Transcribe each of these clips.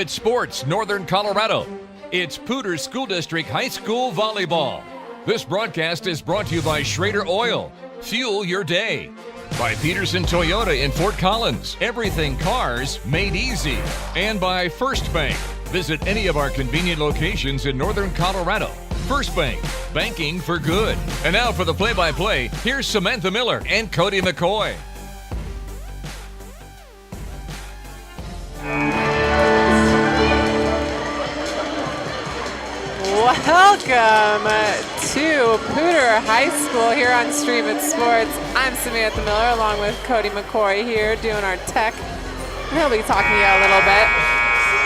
Sports, Northern Colorado. It's Poudre School District High School Volleyball. This broadcast is brought to you by Schrader Oil. Fuel your day. By Pedersen Toyota in Fort Collins. Everything cars made easy. And by First Bank. Visit any of our convenient locations in Northern Colorado. First Bank, banking for good. And now for the play-by-play, here's Samantha Miller and Cody McCoy. Welcome to Poudre High School here on Stream It Sports. I'm Samantha Miller along with Cody McCoy here doing our tech. He'll be talking to you a little bit.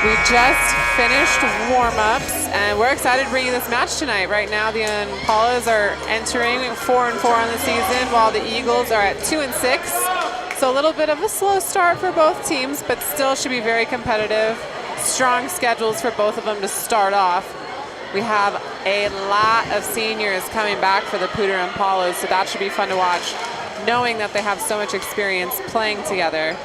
We just finished warm-ups and we're excited to bring you this match tonight. Right now the Impalas are entering 4-4 on the season while the Eagles are at 2-6. So a little bit of a slow start for both teams, but still should be very competitive. Strong schedules for both of them to start off. We have a lot of seniors coming back for the Poudre Impalas, so that should be fun to watch, knowing that they have so much experience playing together.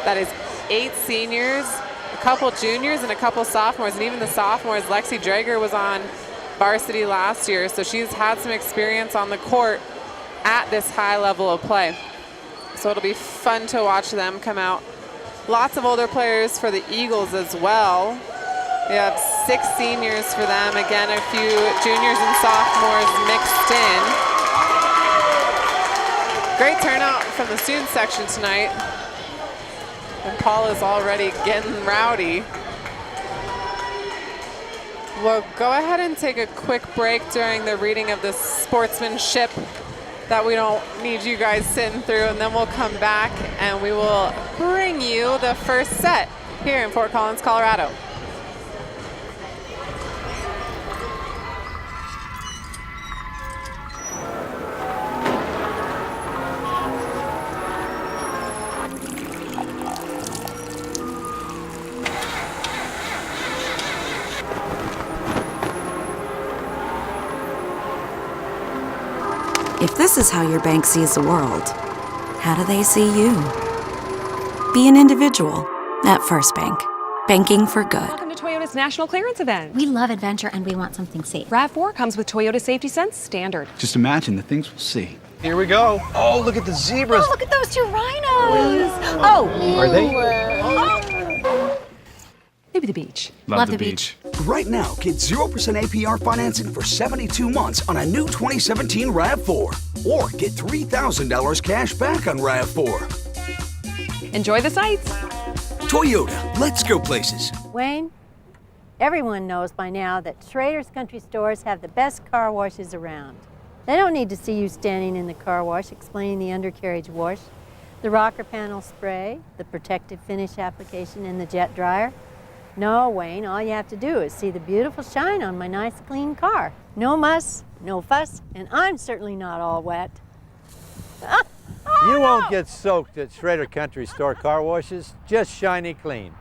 That is 8 seniors, a couple juniors, and a couple sophomores, and even the sophomores. Lexi Drager was on varsity last year, so she's had some experience on the court at this high level of play. So it'll be fun to watch them come out. Lots of older players for the Eagles as well. We have 6 seniors for them. Again, a few juniors and sophomores mixed in. Great turnout from the student section tonight. And Paul is already getting rowdy. We'll go ahead and take a quick break during the reading of the sportsmanship that we don't need you guys sitting through, and then we'll come back and we will bring you the first set here in Fort Collins, Colorado. If this is how your bank sees the world, how do they see you? Be an individual at First Bank. Banking for good. Welcome to Toyota's National Clearance Event. We love adventure and we want something safe. RAV4 comes with Toyota Safety Sense Standard. Just imagine the things we'll see. Here we go. Oh, look at the zebras. Oh, look at those 2 rhinos. Oh. Are they? Maybe the beach. Love the beach. Right now, get 0% APR financing for 72 months on a new 2017 RAV4. Or get $3,000 cash back on RAV4. Enjoy the sights. Toyota, let's go places. Wayne, everyone knows by now that Schrader's Country Stores have the best car washes around. They don't need to see you standing in the car wash explaining the undercarriage wash, the rocker panel spray, the protective finish application, and the jet dryer. No, Wayne, all you have to do is see the beautiful shine on my nice clean car. No muss, no fuss, and I'm certainly not all wet. You won't get soaked at Schrader Country Store car washes, just shiny clean.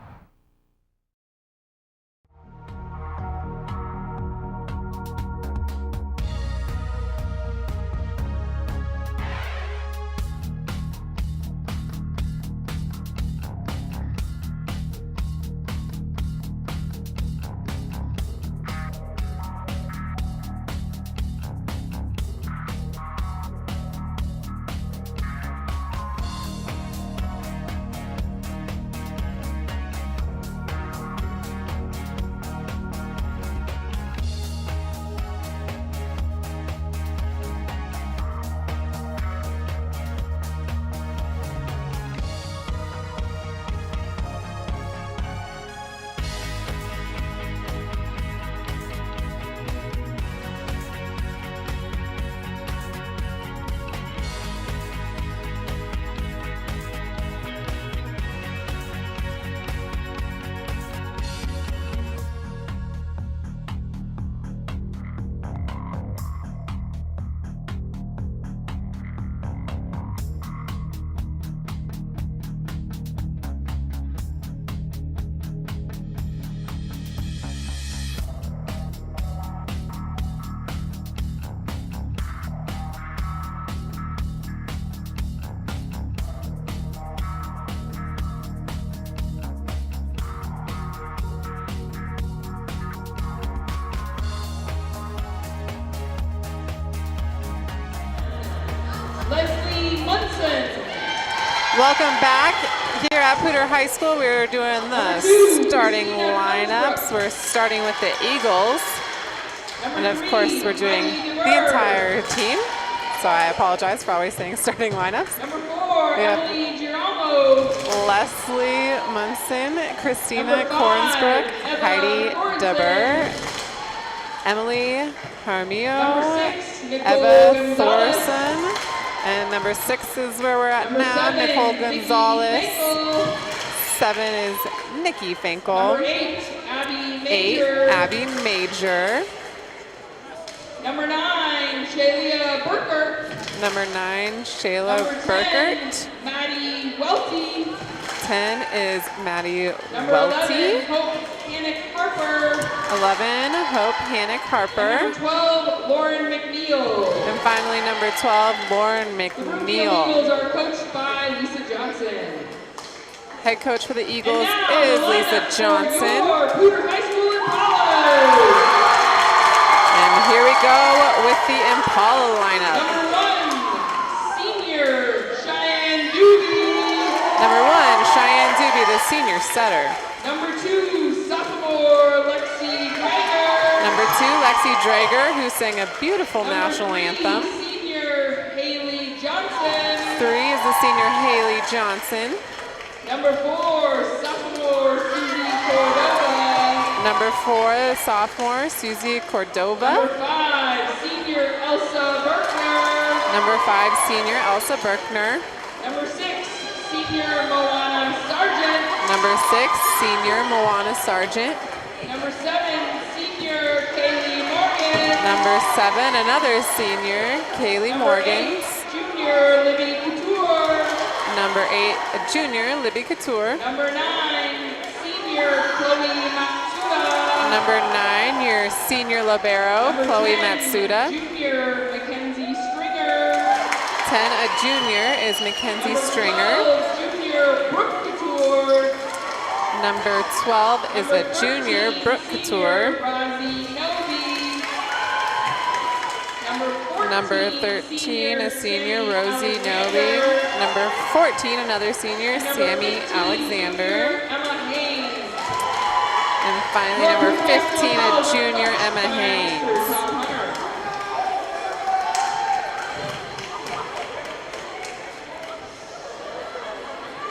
Welcome back here at Poudre High School. We're doing the starting lineups. We're starting with the Eagles. And of course, we're doing the entire team. So I apologize for always saying starting lineups. We have Leslie Munson, Christina Kornsbrook, Heidi Deber, Emily Harmio, Eva Thorson, and number 6 is where we're at now, Nicole Gonzalez. 7 is Nikki Finkel. 8, Abby Major. Number 9, Shayla Burkert. Number 9, Shayla Burkert. Maddie Welty. 10 is Maddie Number Welty. 11, Hope Hannick Harper. 11, Hope Hannick Harper. Number 12, Lauren McNeil. And finally, number 12, Lauren The Broomfield McNeil. Eagles are coached by Lisa Johnson. Head coach for the Eagles is Lisa Johnson. Your Poudre High School Impala. And here we go with the Impala lineup. Number 1, senior Cheyenne Doobie. Number 1, Cheyenne Doobie, the senior setter. Number 2, sophomore Lexi Drager. Number 2, Lexi Drager, who sang a beautiful national anthem. Senior Haley Johnson. 3 is the senior Haley Johnson. Number 4, sophomore Susie Cordova. Number 4, sophomore Susie Cordova. Number 5, senior Elsa Berkner. Number 5, senior Elsa Berkner. Number 6, senior Moana Sargent. Number 6, senior Moana Sargent. Number 7, senior Kaylee Morgan. Number 7, another senior, Kaylee Morgan. 8, junior Libby Couture. Number 8, junior Libby Couture. Number 9, senior Chloe Matsuda. Number 9, your senior libero, Number Chloe 10, Matsuda. Junior Mackenzie Stringer. 10, a junior, is Mackenzie Number Stringer. 12, junior Brooke Couture. Number 12 is a junior, Brooke Couture. Number 13, a senior, Rosie Novi. Number 14, another senior, Sammy Alexander. And finally, number 15, a junior, Emma Haynes.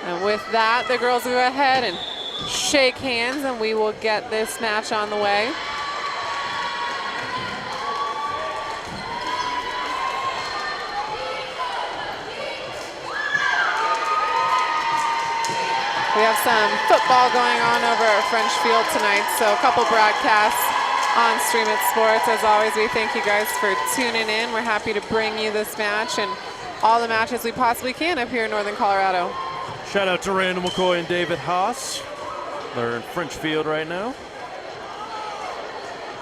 And with that, the girls go ahead and shake hands, and we will get this match on the way. We have some football going on over at French Field tonight, so a couple broadcasts on Stream It Sports. As always, we thank you guys for tuning in. We're happy to bring you this match and all the matches we possibly can up here in Northern Colorado. Shout out to Randall McCoy and David Haase. They're in French Field right now.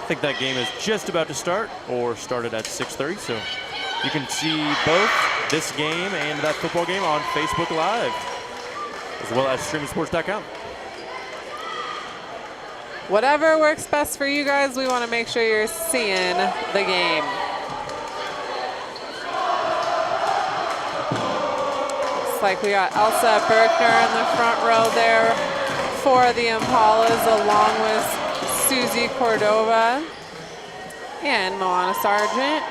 I think that game is just about to start or started at 6:30, so you can see both this game and that football game on Facebook Live, as well as streamsports.com. Whatever works best for you guys, we want to make sure you're seeing the game. Looks like we got Elsa Berkner in the front row there for the Impalas, along with Susie Cordova and Moana Sargent.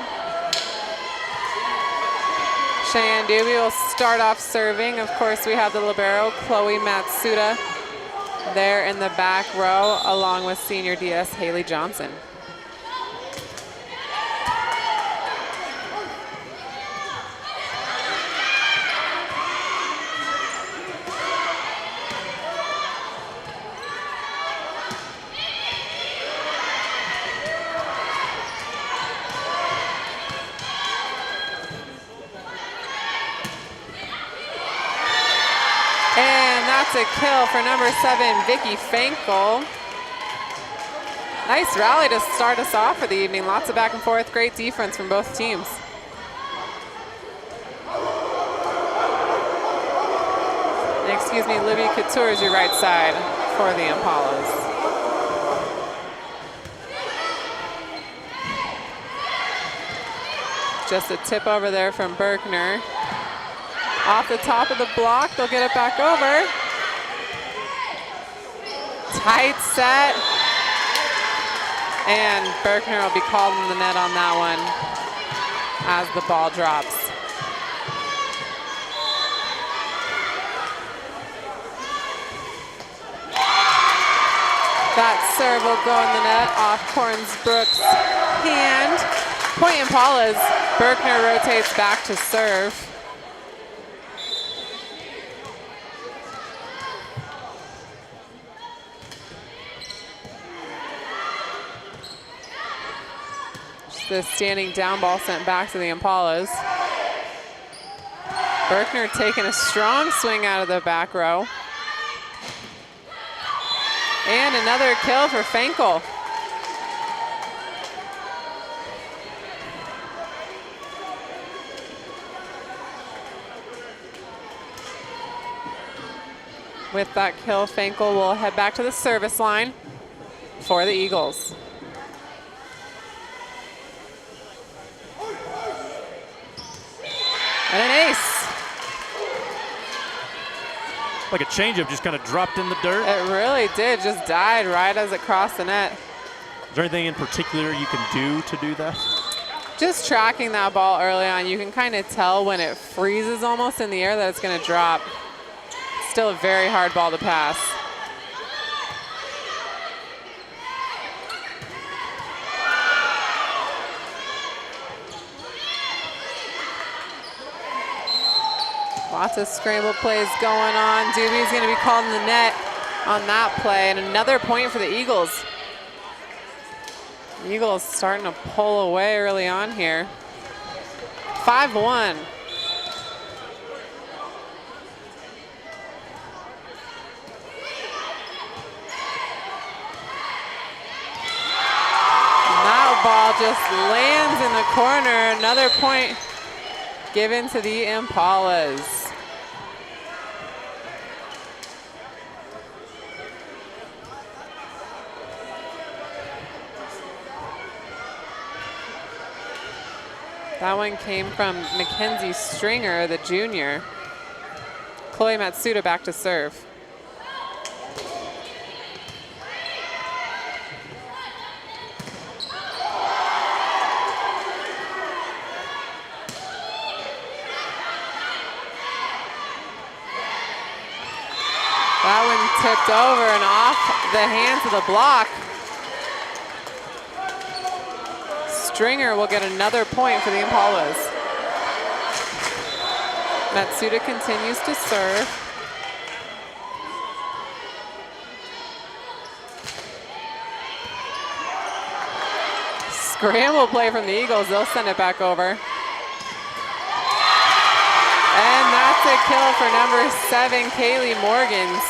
Cheyenne Doobie will start off serving. Of course, we have the libero, Chloe Matsuda, there in the back row, along with senior DS Haley Johnson. That's a kill for number 7, Vicky Finkel. Nice rally to start us off for the evening. Lots of back and forth, great defense from both teams. And excuse me, Libby Couture is your right side for the Impalas. Just a tip over there from Berkner. Off the top of the block, they'll get it back over. Tight set. And Berkner will be called in the net on that one as the ball drops. That serve will go in the net off Cornsbrook's hand. Point Impalas. Berkner rotates back to serve. The standing down ball sent back to the Impalas. Berkner taking a strong swing out of the back row. And another kill for Finkel. With that kill, Finkel will head back to the service line for the Eagles. And an ace. Like a changeup just kind of dropped in the dirt. It really did, just died right as it crossed the net. Is there anything in particular you can do to do that? Just tracking that ball early on, you can kind of tell when it freezes almost in the air that it's going to drop. Still a very hard ball to pass. Lots of scramble plays going on. Doobie's going to be called in the net on that play, and another point for the Eagles. Eagles starting to pull away early on here. 5-1. That ball just lands in the corner. Another point given to the Impalas. That one came from Mackenzie Stringer, the junior. Chloe Matsuda back to serve. That one tipped over and off the hands of the block. Stringer will get another point for the Impalas. Matsuda continues to serve. Scramble play from the Eagles. They'll send it back over. And that's a kill for number 7, Kaylee Morgans.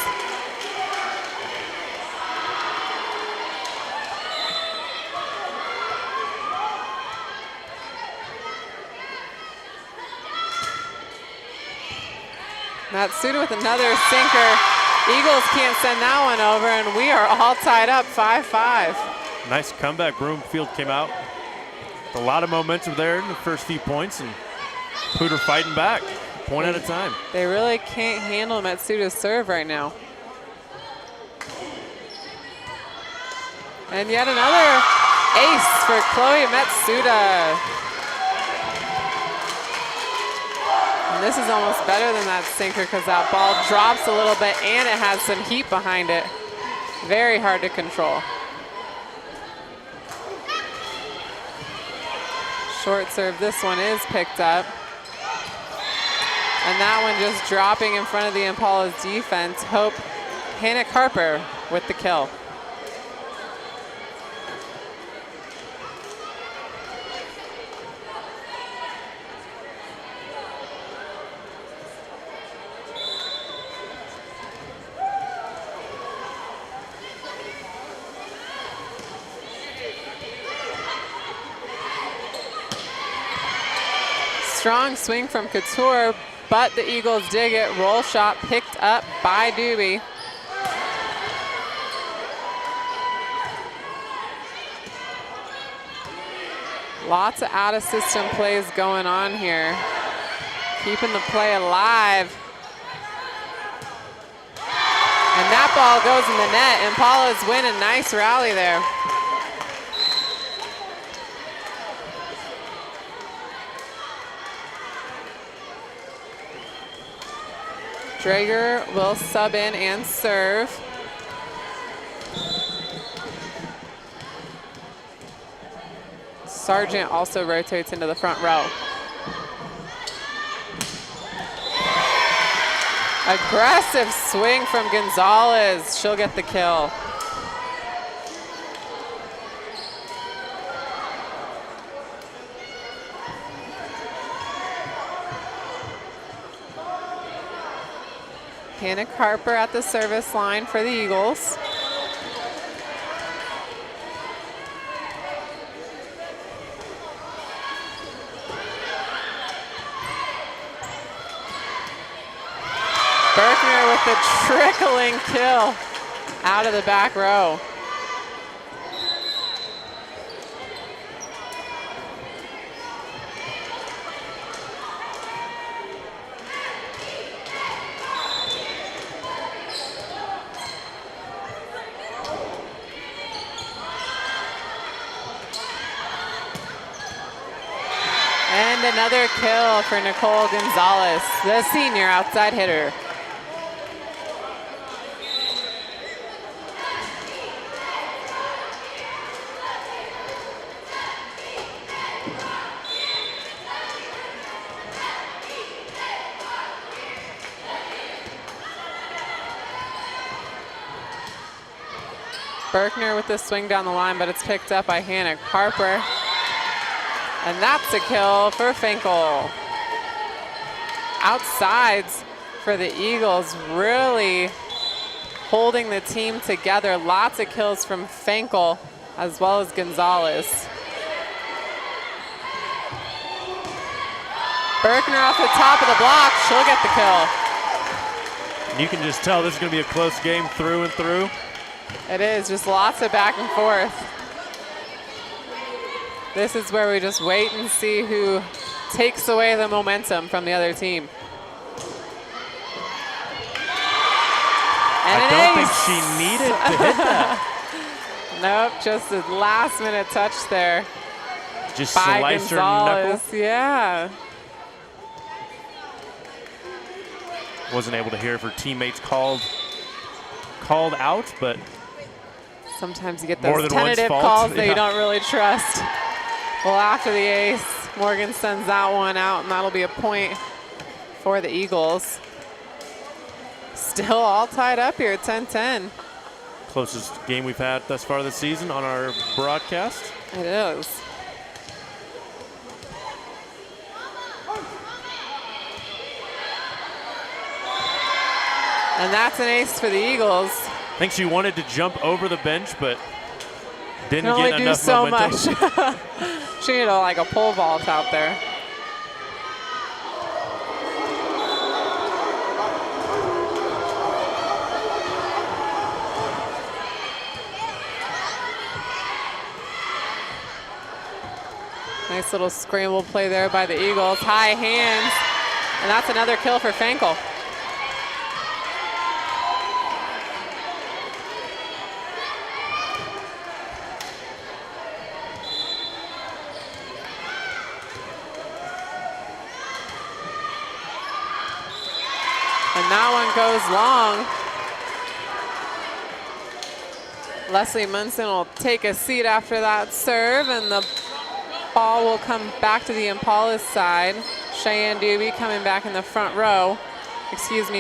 Matsuda with another sinker. Eagles can't send that one over, and we are all tied up 5-5. Nice comeback. Broomfield came out with a lot of momentum there in the first few points, and Poudre fighting back, point at a time. They really can't handle Matsuda's serve right now. And yet another ace for Chloe Matsuda. And this is almost better than that sinker because that ball drops a little bit and it has some heat behind it. Very hard to control. Short serve, this one is picked up. And that one just dropping in front of the Impalas defense. Hope Hannick Harper with the kill. Strong swing from Couture, but the Eagles dig it. Roll shot picked up by Doobie. Lots of out-of-system plays going on here. keeping the play alive. And that ball goes in the net. Impala's win a nice rally there. Drager will sub in and serve. Sargent also rotates into the front row. Aggressive swing from Gonzalez. She'll get the kill. Hannah Harper at the service line for the Eagles. Berkner with the trickling kill out of the back row. And another kill for Nicole Gonzalez, the senior outside hitter. Berkner with the swing down the line, but it's picked up by Hannah Harper. And that's a kill for Finkel. Outsides for the Eagles, really holding the team together. Lots of kills from Finkel as well as Gonzalez. Berkner off the top of the block, she'll get the kill. You can just tell this is going to be a close game through and through. It is, just lots of back and forth. This is where we just wait and see who takes away the momentum from the other team. And I don't think she needed to hit that. Nope, just a last minute touch there. Just by slice her Gonzalez. knuckle. Yeah. Wasn't able to hear if her teammates called out, but sometimes you get more those than one's tentative fault. calls that Yeah. you don't really trust. Well, after the ace, Morgan sends that one out, and that'll be a point for the Eagles. Still all tied up here at 10-10. Closest game we've had thus far this season on our broadcast. It is. And that's an ace for the Eagles. I think she wanted to jump over the bench, but didn't Can only get do enough so momentum. much. She needed like a pole vault out there. Nice little scramble play there by the Eagles. High hands, and that's another kill for Finkel. And that one goes long. Leslie Munson will take a seat after that serve, and the ball will come back to the Impala's side. Cheyenne Doobie coming back in the front row.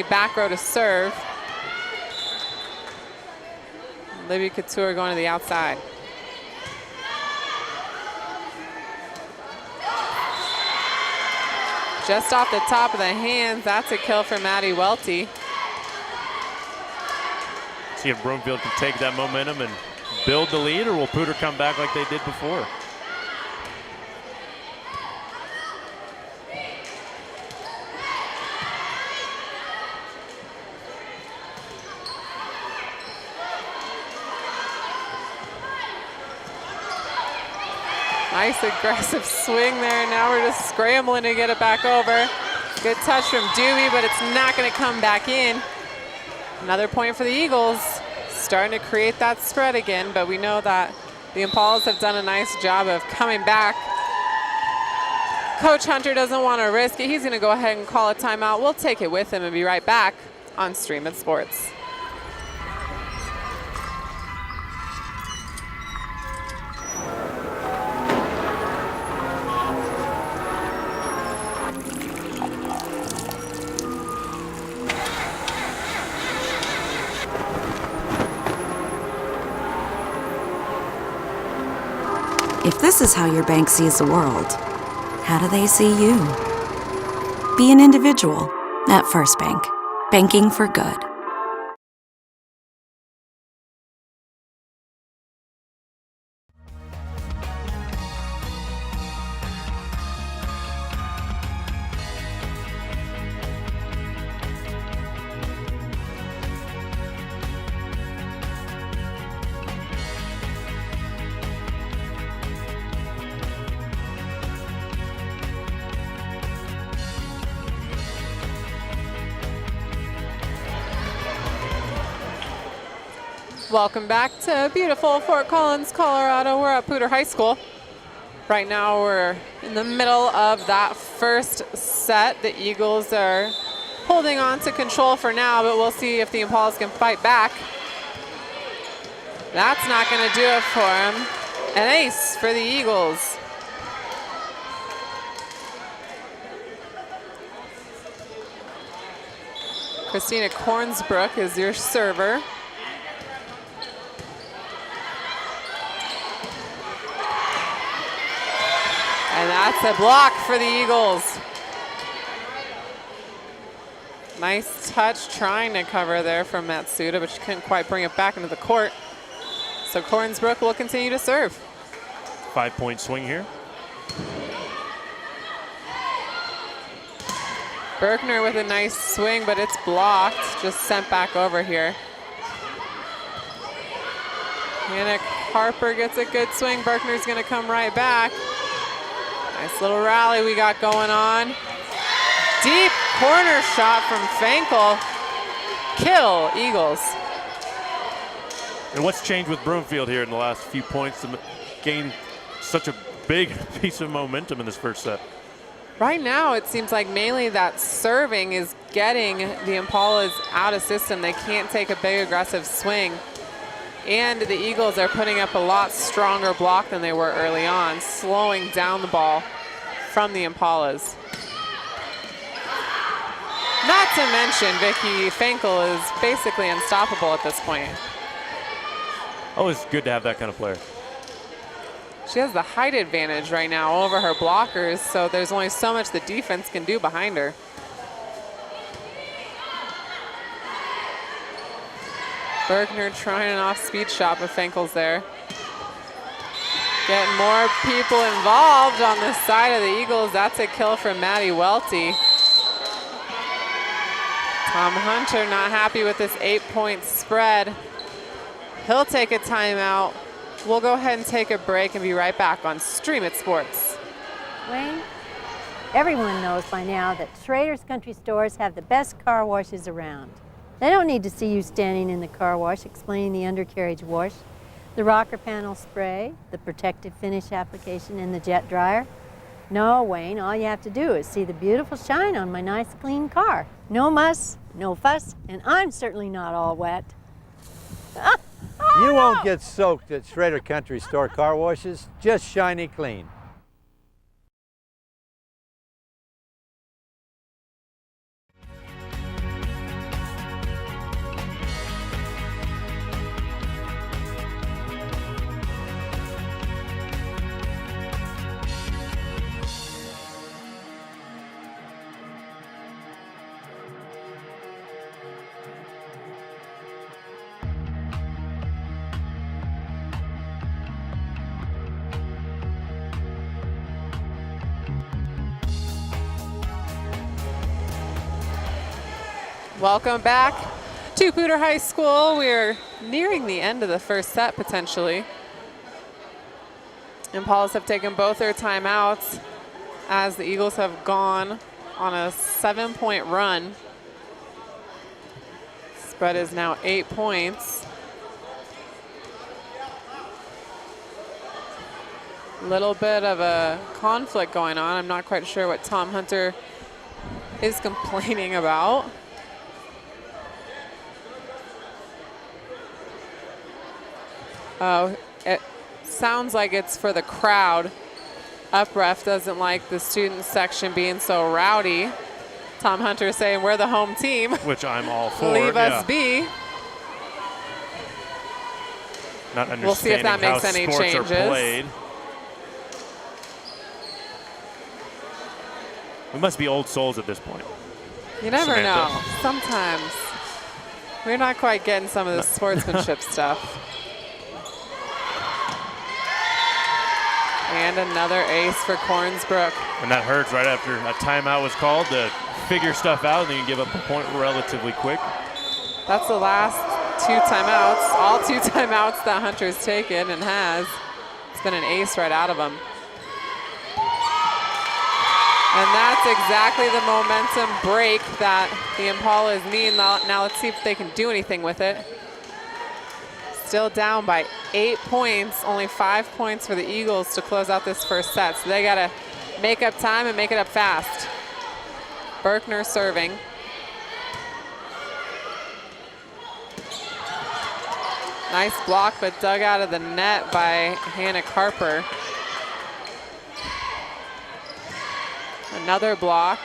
Back row to serve. Libby Couture going to the outside. Just off the top of the hands, that's a kill for Maddie Welty. See if Broomfield can take that momentum and build the lead, or will Poudre come back like they did before? Nice aggressive swing there. Now we're just scrambling to get it back over. Good touch from Doobie, but it's not going to come back in. Another point for the Eagles. Starting to create that spread again, but we know that the Impalas have done a nice job of coming back. Coach Hunter doesn't want to risk it. He's going to go ahead and call a timeout. We'll take it with him and be right back on Stream It Sports. If this is how your bank sees the world, how do they see you? Be an individual at First Bank. Banking for good. Welcome back to beautiful Fort Collins, Colorado. We're at Poudre High School. Right now we're in the middle of that first set. The Eagles are holding on to control for now, but we'll see if the Impalas can fight back. That's not going to do it for him. An ace for the Eagles. Christina Kornsbrook is your server. And that's a block for the Eagles. Nice touch trying to cover there from Matsuda, but she couldn't quite bring it back into the court. So Kornsbrook will continue to serve. 5-point swing here. Berkner with a nice swing, but it's blocked. Just sent back over here. Hannah Harper gets a good swing. Berkner's going to come right back. Nice little rally we got going on. Deep corner shot from Fankel. Kill, Eagles. And what's changed with Broomfield here in the last few points to gain such a big piece of momentum in this first set? Right now, it seems like mainly that serving is getting the Impalas out of system. They can't take a big aggressive swing. And the Eagles are putting up a lot stronger block than they were early on, slowing down the ball from the Impalas. Not to mention, Vicky Fankel is basically unstoppable at this point. Always good to have that kind of player. She has the height advantage right now over her blockers, so there's only so much the defense can do behind her. Berkner trying an off-speed shot, but Fankel's there. Getting more people involved on the side of the Eagles. That's a kill from Maddie Welty. Tom Hunter not happy with this 8-point spread. He'll take a timeout. We'll go ahead and take a break and be right back on Stream It Sports. Wayne, everyone knows by now that Schrader's Country Stores have the best car washes around. They don't need to see you standing in the car wash explaining the undercarriage wash, the rocker panel spray, the protective finish application, and the jet dryer. No, Wayne, all you have to do is see the beautiful shine on my nice clean car. No muss, no fuss, and I'm certainly not all wet. You won't get soaked at Schrader Country Store car washes, just shiny clean. Welcome back to Poudre High School. We're nearing the end of the first set, potentially. Impalas have taken both their timeouts as the Eagles have gone on a 7-point run. Spread is now 8 points. Little bit of a conflict going on. I'm not quite sure what Tom Hunter is complaining about. Oh, it sounds like it's for the crowd. Up ref doesn't like the student section being so rowdy. Tom Hunter saying we're the home team. Which I'm all for. Leave us be. Not understanding we'll see if that makes how any sports changes. Are played. We must be old souls at this point. You never Samantha. know. Sometimes we're not quite getting some of the sportsmanship stuff. And another ace for Cornsbrook. And that hurts right after a timeout was called to figure stuff out, and then you give up a point relatively quick. That's the last 2 timeouts, all 2 timeouts that Hunter's taken and has. It's been an ace right out of him. And that's exactly the momentum break that the Impalas need. Now let's see if they can do anything with it. Still down by 8 points, only 5 points for the Eagles to close out this first set. So they gotta make up time and make it up fast. Berkner serving. Nice block, but dug out of the net by Hannah Carper. Another block.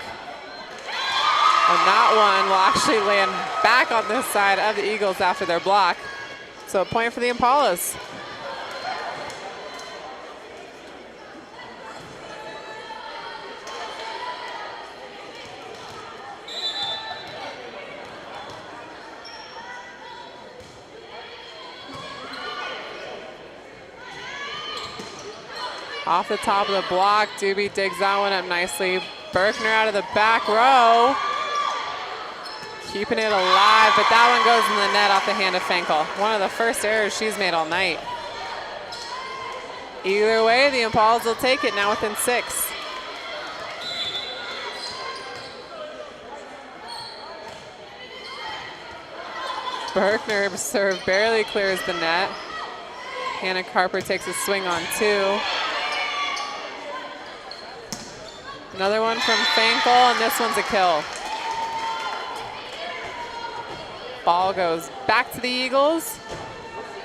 And that one will actually land back on this side of the Eagles after their block. So a point for the Impalas. Off the top of the block, Doobie digs that one up nicely. Berkner out of the back row. Keeping it alive, but that one goes in the net off the hand of Fenkel. One of the first errors she's made all night. Either way, the Impalas will take it now within 6. Berkner serve barely clears the net. Hannah Carper takes a swing on 2. Another one from Fenkel, and this one's a kill. Ball goes back to the Eagles.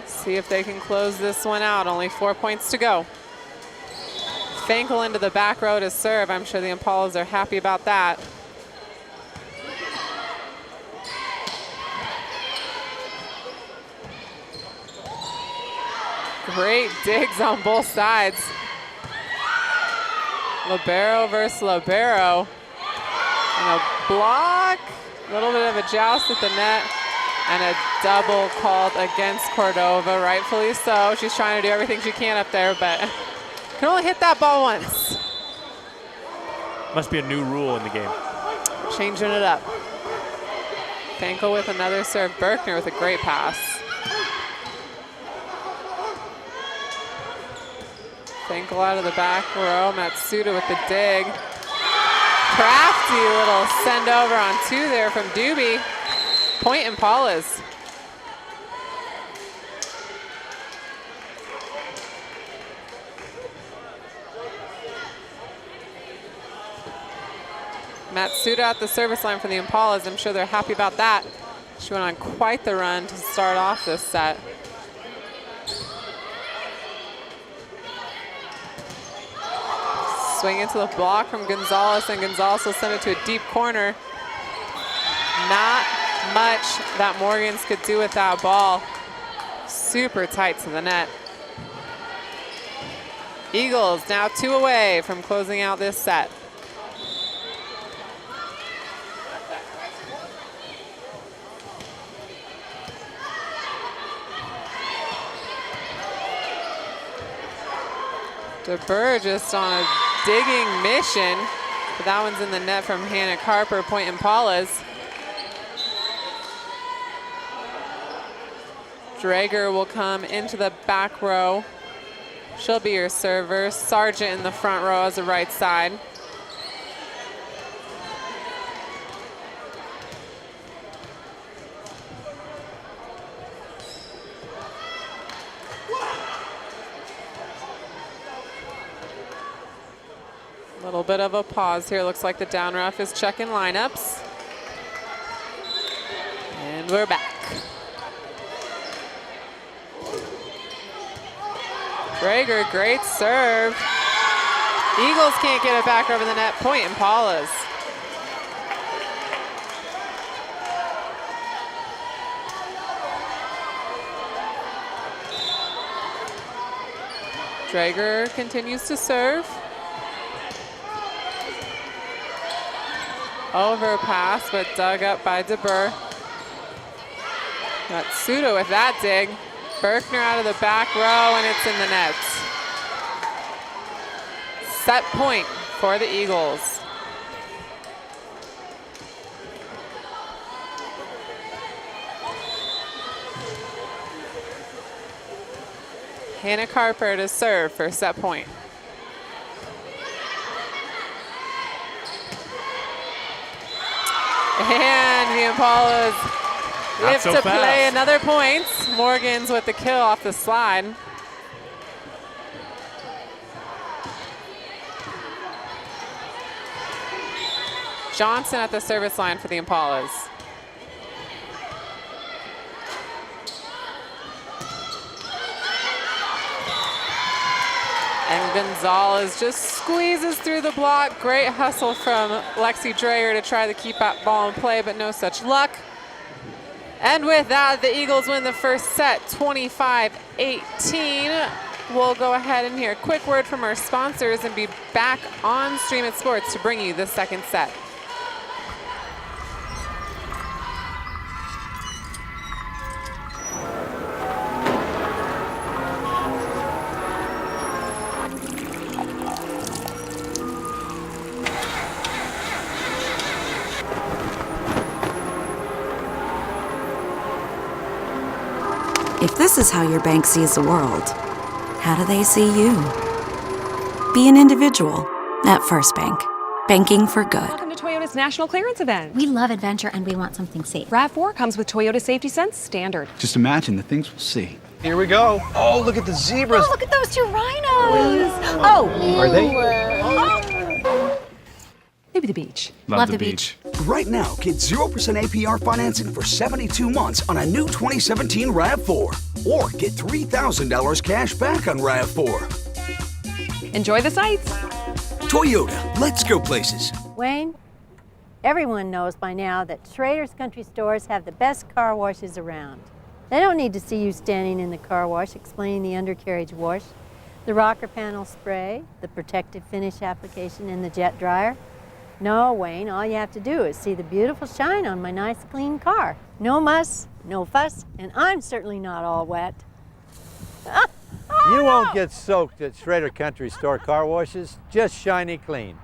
See if they can close this one out. Only 4 points to go. Fenkel into the back row to serve. I'm sure the Impalas are happy about that. Great digs on both sides. Libero versus Libero. And a block. A little bit of a joust at the net. And a double called against Cordova, rightfully so. She's trying to do everything she can up there, but can only hit that ball once. Must be a new rule in the game. Changing it up. Fenkel with another serve. Berkner with a great pass. Fenkel out of the back row. Matsuda with the dig. Crafty little send over on 2 there from Doobie. Point Impalas. Matsuda at the service line for the Impalas. I'm sure they're happy about that. She went on quite the run to start off this set. Swing into the block from Gonzalez, and Gonzalez will send it to a deep corner. Not much that Morgans could do with that ball. Super tight to the net. Eagles now 2 away from closing out this set. DeBurr just on a digging mission, but that one's in the net from Hannah Carper. Point Impalas. Drager will come into the back row. She'll be your server. Sargent in the front row as the right side. A little bit of a pause here. Looks like the down ref is checking lineups. And we're back. Drager, great serve. Eagles can't get it back over the net. Point Impalas. Drager continues to serve. Overpass, but dug up by DeBur. Got Suda with that dig. Berkner out of the back row, and it's in the net. Set point for the Eagles. Hannah Carper to serve for set point. And the Impalas live to play another point. Morgan's with the kill off the slide. Johnson at the service line for the Impalas. And Gonzalez just squeezes through the block. Great hustle from Lexi Drager to try to keep that ball in play, but no such luck. And with that, the Eagles win the first set, 25-18. We'll go ahead and hear a quick word from our sponsors and be back on Stream It Sports to bring you the second set. If this is how your bank sees the world, how do they see you? Be an individual at First Bank. Banking for good. Welcome to Toyota's National Clearance Event. We love adventure and we want something safe. RAV4 comes with Toyota Safety Sense Standard. Just imagine the things we'll see. Here we go. Oh, look at the zebras. Oh, look at those two rhinos. Oh. Are they? Maybe the beach. Love the beach. Right now, get 0% APR financing for 72 months on a new 2017 RAV4. Or get $3,000 cash back on RAV4. Enjoy the sights. Toyota, let's go places. Wayne, everyone knows by now that Schrader's Country Stores have the best car washes around. They don't need to see you standing in the car wash explaining the undercarriage wash, the rocker panel spray, the protective finish application, and the jet dryer. No, Wayne, all you have to do is see the beautiful shine on my nice clean car. No muss, no fuss, and I'm certainly not all wet. You won't get soaked at Schrader Country Store car washes, just shiny clean.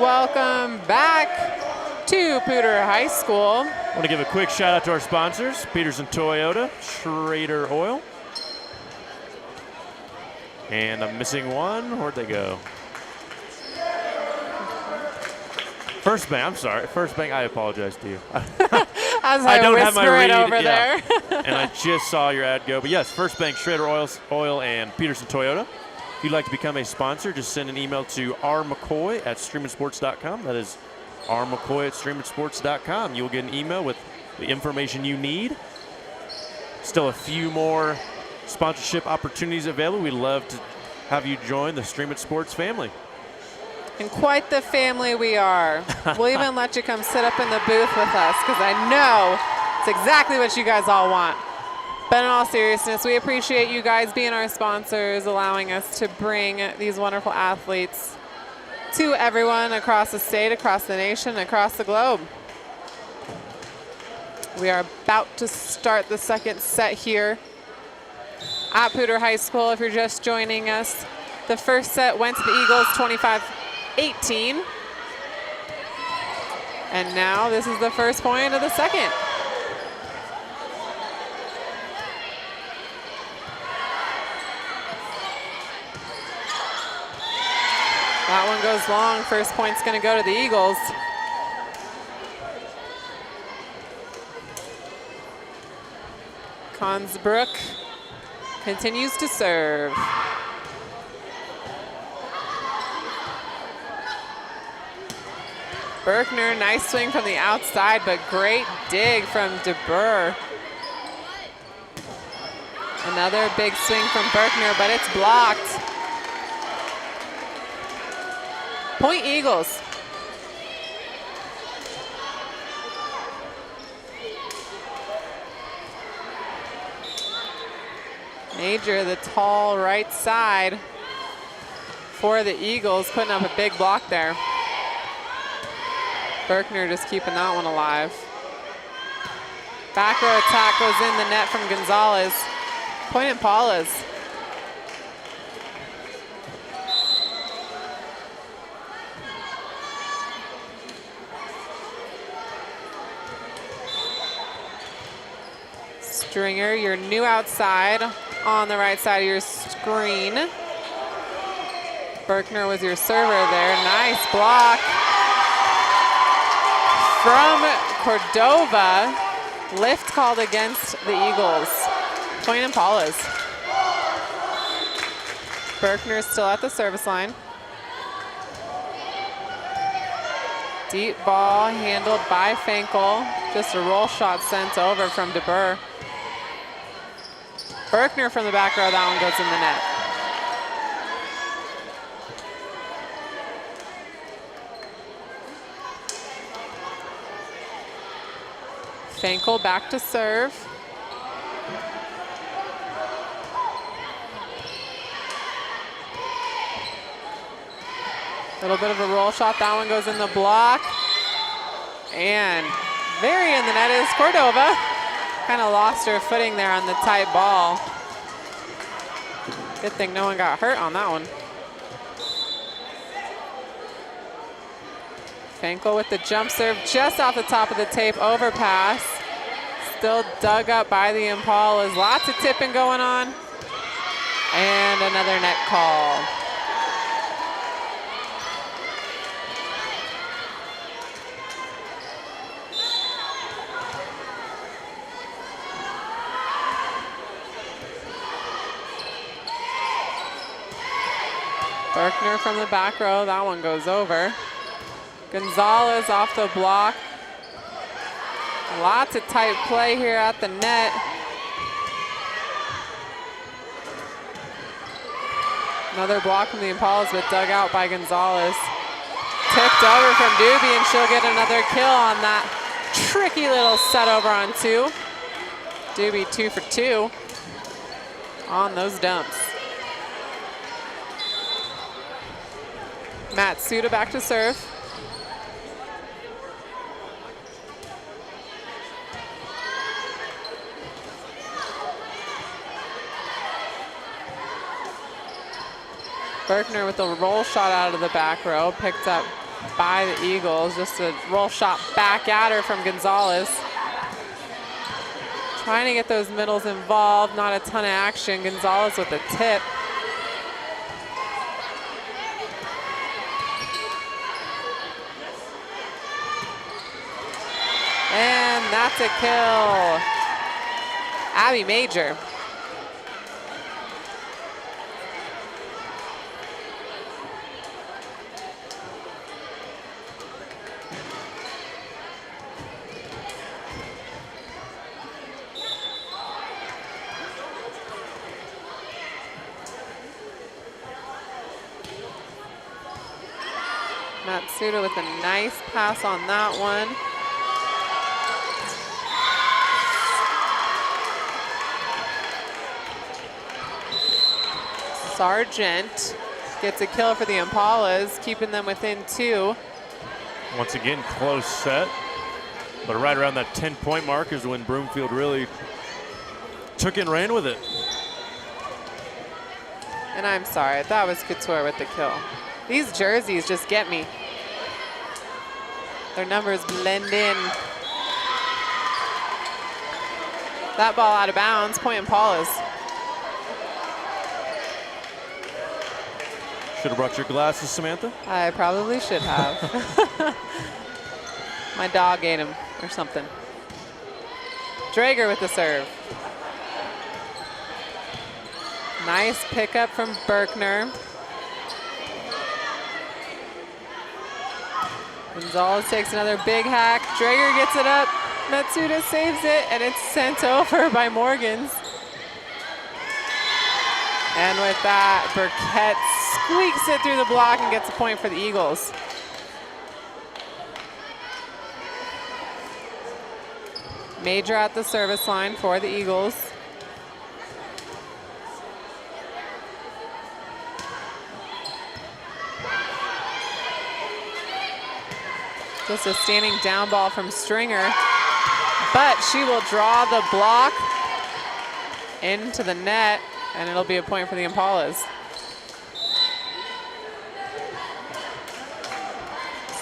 welcome back to Poudre High School. I want to give a quick shout out to our sponsors, Pedersen Toyota, Schrader Oil. And I'm missing one. Where'd they go? First Bank, I'm sorry. First Bank, I apologize to you. As I don't have my read over there. And I just saw your ad go. But yes, First Bank, Schrader Oil, and Pedersen Toyota. If you'd like to become a sponsor, just send an email to rmccoy@streamandsports.com. That is rmccoy@streamandsports.com. You'll get an email with the information you need. Still a few more sponsorship opportunities available. We'd love to have you join the Stream It Sports family. And quite the family we are. We'll even let you come sit up in the booth with us because I know it's exactly what you guys all want. But in all seriousness, we appreciate you guys being our sponsors, allowing us to bring these wonderful athletes to everyone across the state, across the nation, across the globe. We are about to start the second set here at Poudre High School. If you're just joining us, the first set went to the Eagles 25-18. And now this is the first point of the second. That one goes long. First point's going to go to the Eagles. Consbrook continues to serve. Berkner, nice swing from the outside, but great dig from DeBurr. Another big swing from Berkner, but it's blocked. Point Eagles. Major, the tall right side for the Eagles, putting up a big block there. Berkner just keeping that one alive. Back row attack goes in the net from Gonzalez. Point Impalas. Stringer, your new outside on the right side of your screen. Berkner was your server there. Nice block from Cordova. Lift called against the Eagles. Point Impalas. Berkner still at the service line. Deep ball handled by Finkel. Just a roll shot sent over from DeBurr. Berkner from the back row, that one goes in the net. Finkel back to serve. A little bit of a roll shot, that one goes in the block. And very in the net is Cordova. Kind of lost her footing there on the tight ball. Good thing no one got hurt on that one. Finkel with the jump serve just off the top of the tape, overpass. Still dug up by the Impalas. Lots of tipping going on. And another net call. Berkner from the back row, that one goes over. Gonzalez off the block. Lots of tight play here at the net. Another block from the Impalas, but dug out by Gonzalez. Tipped over from Doobie, and she'll get another kill on that tricky little set over on two. Doobie 2 for 2 on those dumps. Matsuda back to serve. Berkner with a roll shot out of the back row, picked up by the Eagles. Just a roll shot back at her from Gonzalez. Trying to get those middles involved, not a ton of action. Gonzalez with a tip. And that's a kill. Abby Major. Matsuda with a nice pass on that one. Sargent gets a kill for the Impalas, keeping them within 2. Once again, close set. But right around that 10-point mark is when Broomfield really took and ran with it. And I'm sorry, that was Couture with the kill. These jerseys just get me. Their numbers blend in. That ball out of bounds, point Impalas. Should have brought your glasses, Samantha. I probably should have. My dog ate him or something. Drager with the serve. Nice pickup from Berkner. Gonzalez takes another big hack. Drager gets it up. Matsuda saves it, and it's sent over by Morgans. And with that, Burkett squeaks it through the block and gets a point for the Eagles. Major at the service line for the Eagles. Just a standing down ball from Stringer, but she will draw the block into the net, and it'll be a point for the Impalas.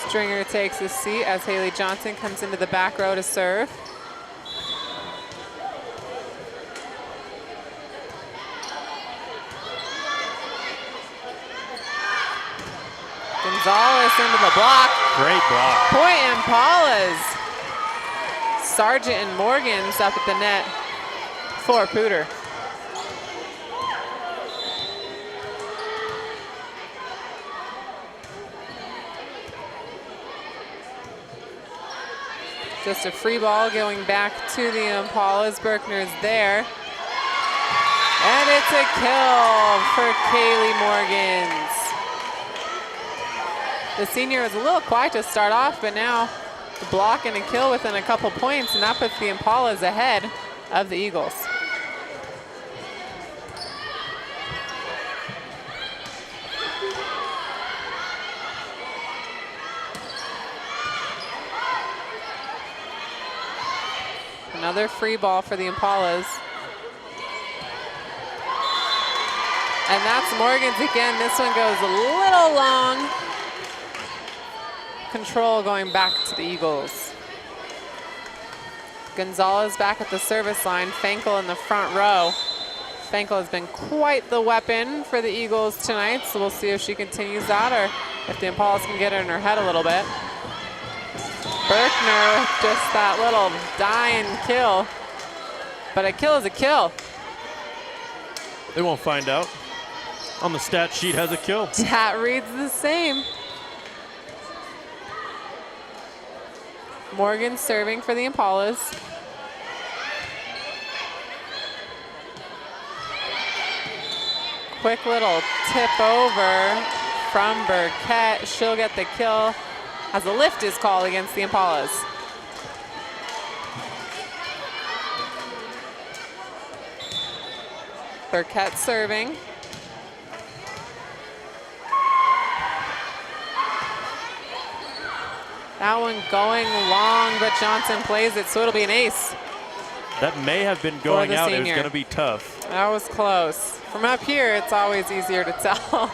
Stringer takes a seat as Haley Johnson comes into the back row to serve. Gonzalez into the block. Great block. Point Impalas. Sargent and Morgan's up at the net for Poudre. Just a free ball going back to the Impalas. Berkner's there. And it's a kill for Kaylee Morgans. The senior was a little quiet to start off, but now the block and a kill within a couple points, and that puts the Impalas ahead of the Eagles. Another free ball for the Impalas. And that's Morgan's again. This one goes a little long. Control going back to the Eagles. Gonzalez back at the service line. Fankel in the front row. Fankel has been quite the weapon for the Eagles tonight, so we'll see if she continues that or if the Impalas can get her in her head a little bit. Berkner with just that little dying kill. But a kill is a kill. They won't find out. On the stat sheet has a kill. That reads the same. Morgan serving for the Impalas. Quick little tip over from Burkett. She'll get the kill as a lift is called against the Impalas. Burkett serving. That one going long, but Johnson plays it, so it'll be an ace. That may have been going out. It was going to be tough. That was close. From up here, it's always easier to tell.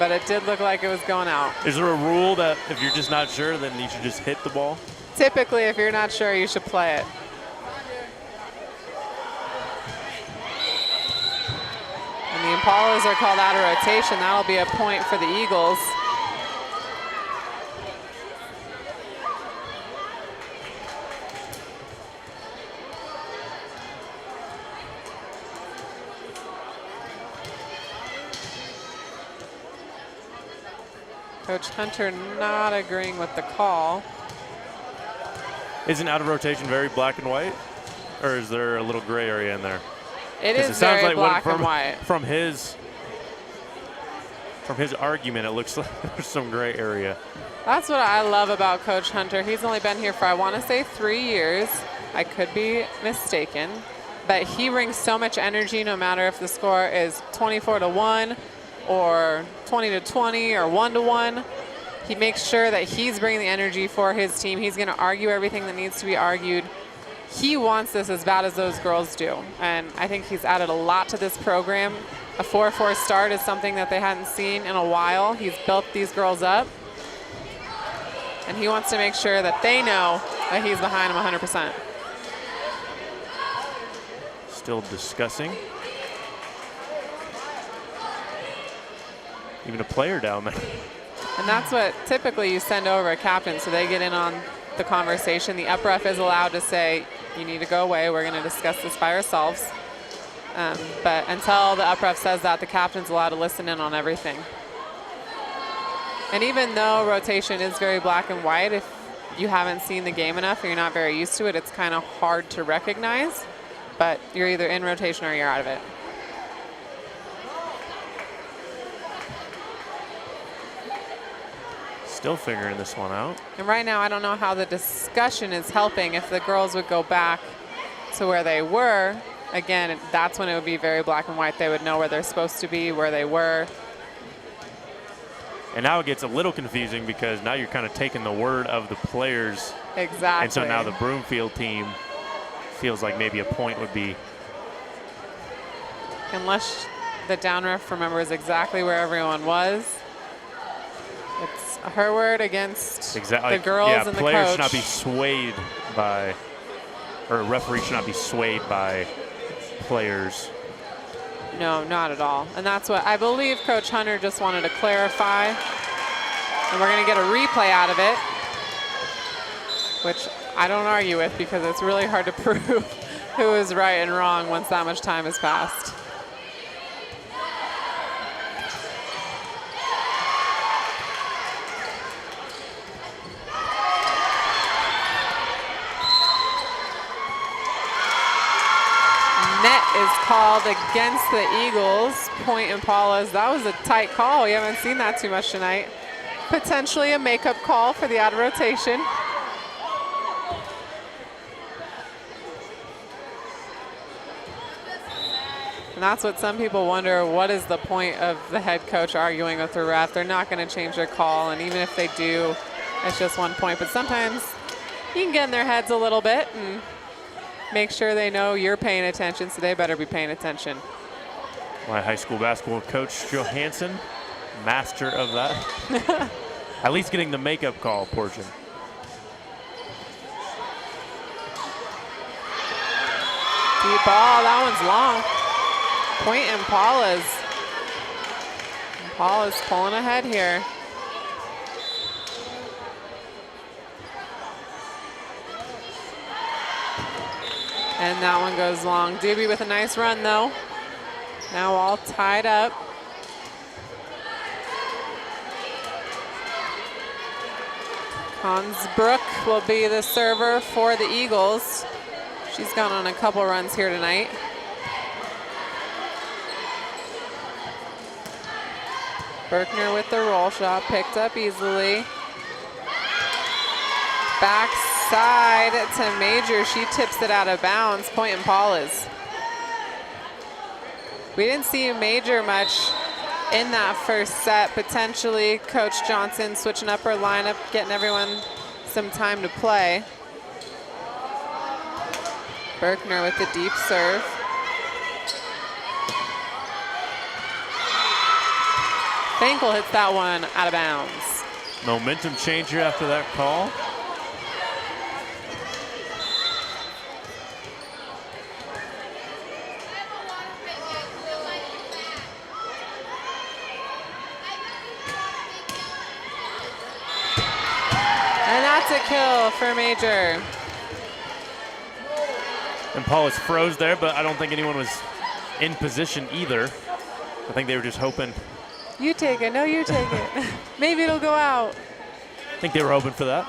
but it did look like it was going out. Is there a rule that if you're just not sure, then you should just hit the ball? Typically, if you're not sure, you should play it. And the Impalas are called out of rotation. That'll be a point for the Eagles. Coach Hunter not agreeing with the call. Isn't out of rotation very black and white? Or is there a little gray area in there? It is very black and white. From his argument, it looks like there's some gray area. That's what I love about Coach Hunter. He's only been here for, I want to say, 3 years. I could be mistaken. But he brings so much energy no matter if the score is 24-1 or 20-20 or 1-1. He makes sure that he's bringing the energy for his team. He's going to argue everything that needs to be argued. He wants this as bad as those girls do. And I think he's added a lot to this program. A 4-4 start is something that they hadn't seen in a while. He's built these girls up. And he wants to make sure that they know that he's behind them 100%. Still discussing. Even a player down there. And that's what typically you send over a captain so they get in on the conversation. The up ref is allowed to say, you need to go away. We're going to discuss this by ourselves. But until the up ref says that, the captain's allowed to listen in on everything. And even though rotation is very black and white, if you haven't seen the game enough or you're not very used to it, it's kind of hard to recognize. But you're either in rotation or you're out of it. Still figuring this one out. And right now, I don't know how the discussion is helping. If the girls would go back to where they were, again, that's when it would be very black and white. They would know where they're supposed to be, where they were. And now it gets a little confusing because now you're kind of taking the word of the players. Exactly. And so now the Broomfield team feels like maybe a point would be. Unless the down ref remembers exactly where everyone was. It's her word against the girls and the coach. Players should not be swayed by, or referees should not be swayed by players. No, not at all. And that's what I believe Coach Hunter just wanted to clarify. And we're going to get a replay out of it, which I don't argue with because it's really hard to prove who is right and wrong once that much time has passed. Net is called against the Eagles. Point Impalas. That was a tight call. We haven't seen that too much tonight. Potentially a makeup call for the out of rotation. And that's what some people wonder, what is the point of the head coach arguing with the ref? They're not going to change their call, and even if they do, it's just 1 point. But sometimes you can get in their heads a little bit and make sure they know you're paying attention, so they better be paying attention. My high school basketball coach, Johansson, master of that. At least getting the makeup call portion. Deep ball, that one's long. Point Impalas. Impalas pulling ahead here. And that one goes long. Doobie with a nice run, though. Now all tied up. Hansbrook will be the server for the Eagles. She's gone on a couple runs here tonight. Berkner with the roll shot, picked up easily. Backside to Major, she tips it out of bounds. Point Impalas. We didn't see Major much in that first set. Potentially Coach Johnson switching up her lineup, getting everyone some time to play. Berkner with the deep serve. Finkel hits that one out of bounds. Momentum changer after that call. And that's a kill for Major. And Paulus froze there, but I don't think anyone was in position either. I think they were just hoping. You take it. No, you take it. Maybe it'll go out. I think they were hoping for that.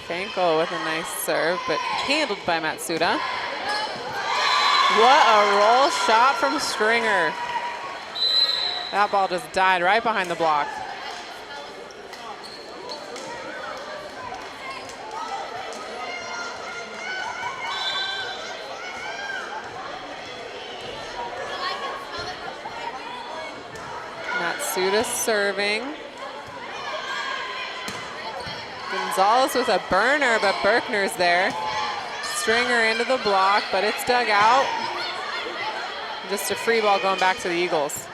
Finkel with a nice serve, but handled by Matsuda. What a roll shot from Stringer. That ball just died right behind the block. Matsuda serving. Gonzalez with a burner, but Berkner's there. Stringer into the block, but it's dug out. Just a free ball going back to the Eagles.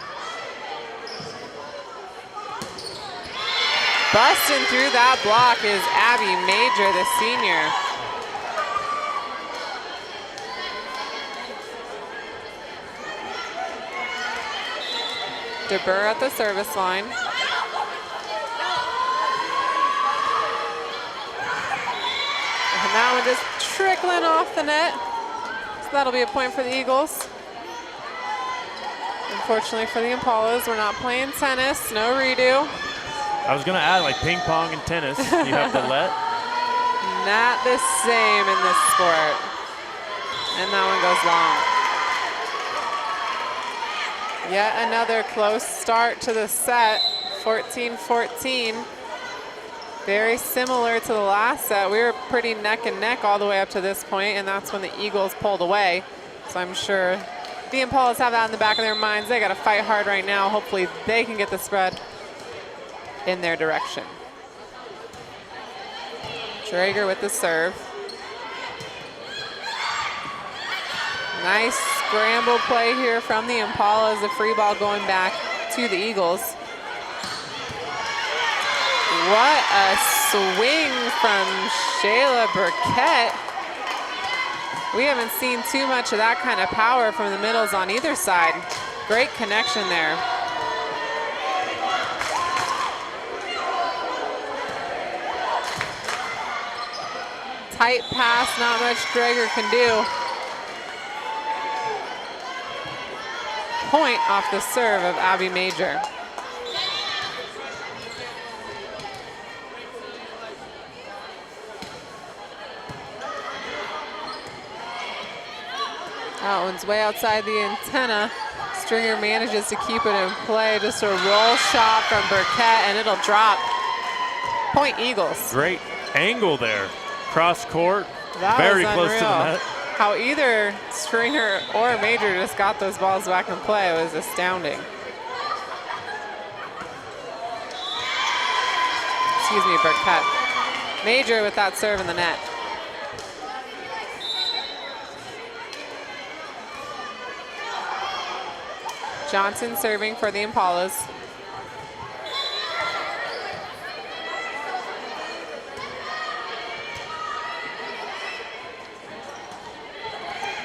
Busting through that block is Abby Major, the senior. DeBurr at the service line. And that one just trickling off the net. So that'll be a point for the Eagles. Unfortunately for the Impalas, we're not playing tennis, no redo. I was going to add like ping pong and tennis. You have to let. Not the same in this sport. And that one goes long. Yet another close start to the set, 14-14. Very similar to the last set. We were pretty neck and neck all the way up to this point, and that's when the Eagles pulled away. So I'm sure the Impalas have that in the back of their minds. They got to fight hard right now. Hopefully they can get the spread in their direction. Drager with the serve. Nice scramble play here from the Impalas. A free ball going back to the Eagles. What a swing from Shayla Burkett. We haven't seen too much of that kind of power from the middles on either side. Great connection there. Tight pass, not much Drager can do. Point off the serve of Abby Major. That one's way outside the antenna. Stringer manages to keep it in play. Just a roll shot from Burkett, and it'll drop. Point Eagles. Great angle there. Cross court, that very was close to the unreal. net. How either Stringer or Major just got those balls back in play was astounding. Excuse me, Burkett. Major with that serve in the net. Johnson serving for the Impalas.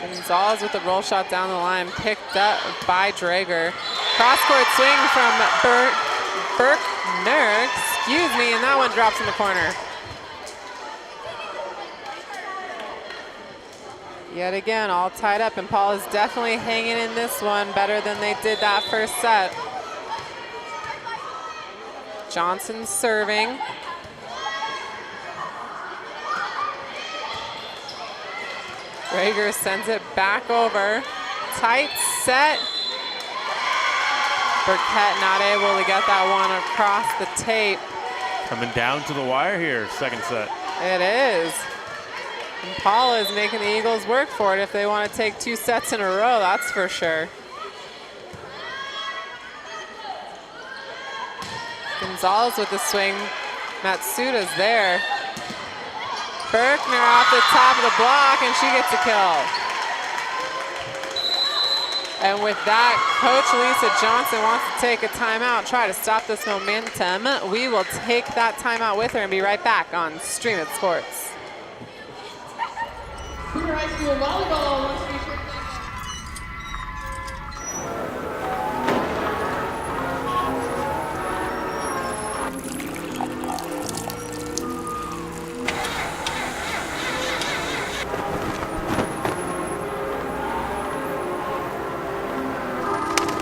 Gonzalez with the roll shot down the line, picked up by Drager. Cross-court swing from Berkner, excuse me, and that one drops in the corner. Yet again, all tied up, and Paul is definitely hanging in this one better than they did that first set. Johnson serving. Drager sends it back over. Tight set. Burkett not able to get that one across the tape. Coming down to the wire here, second set. It is. And Paula is making the Eagles work for it if they want to take 2 sets in a row, that's for sure. Gonzalez with the swing. Matsuda's there. Berkner off the top of the block, and she gets a kill. And with that, Coach Lisa Johnson wants to take a timeout, try to stop this momentum. We will take that timeout with her and be right back on Stream It Sports. Poudre High School volleyball wants to be sure.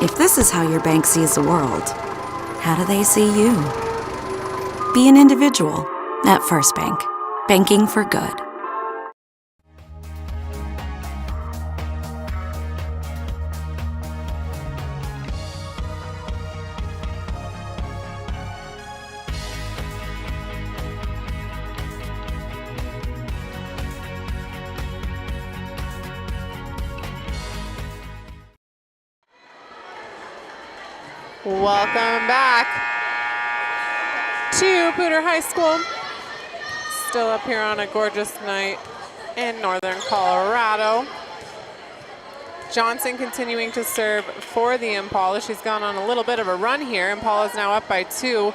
If this is how your bank sees the world, how do they see you? Be an individual at First Bank. Banking for good. Welcome back to Poudre High School. Still up here on a gorgeous night in northern Colorado. Johnson continuing to serve for the Impala. She's gone on a little bit of a run here. Impala's now up by 2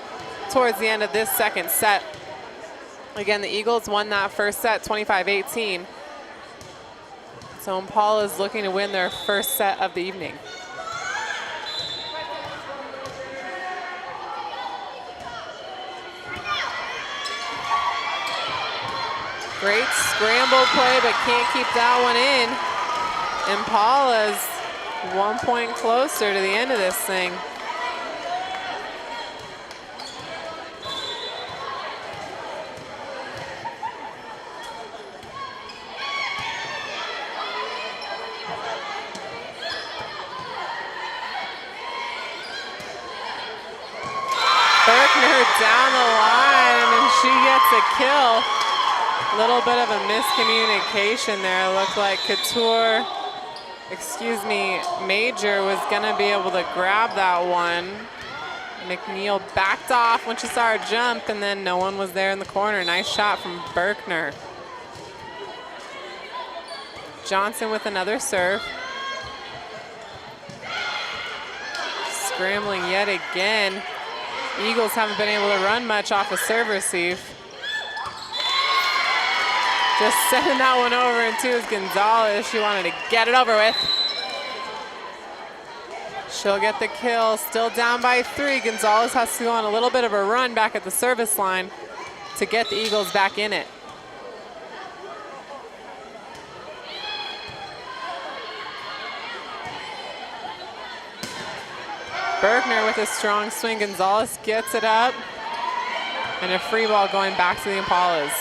towards the end of this second set. Again, the Eagles won that first set 25-18. So Impala is looking to win their first set of the evening. Great scramble play, but can't keep that one in. Impala's 1 point closer to the end of this thing. Berkner down the line, and she gets a kill. Little bit of a miscommunication there. It looked like Major was gonna be able to grab that one. McNeil backed off when she saw her jump, and then no one was there in the corner. Nice shot from Berkner. Johnson with another serve. Scrambling yet again. Eagles haven't been able to run much off a serve receive. Just sending that one over, and two is Gonzalez. She wanted to get it over with. She'll get the kill, still down by 3. Gonzalez has to go on a little bit of a run back at the service line to get the Eagles back in it. Berkner with a strong swing. Gonzalez gets it up, and a free ball going back to the Impalas.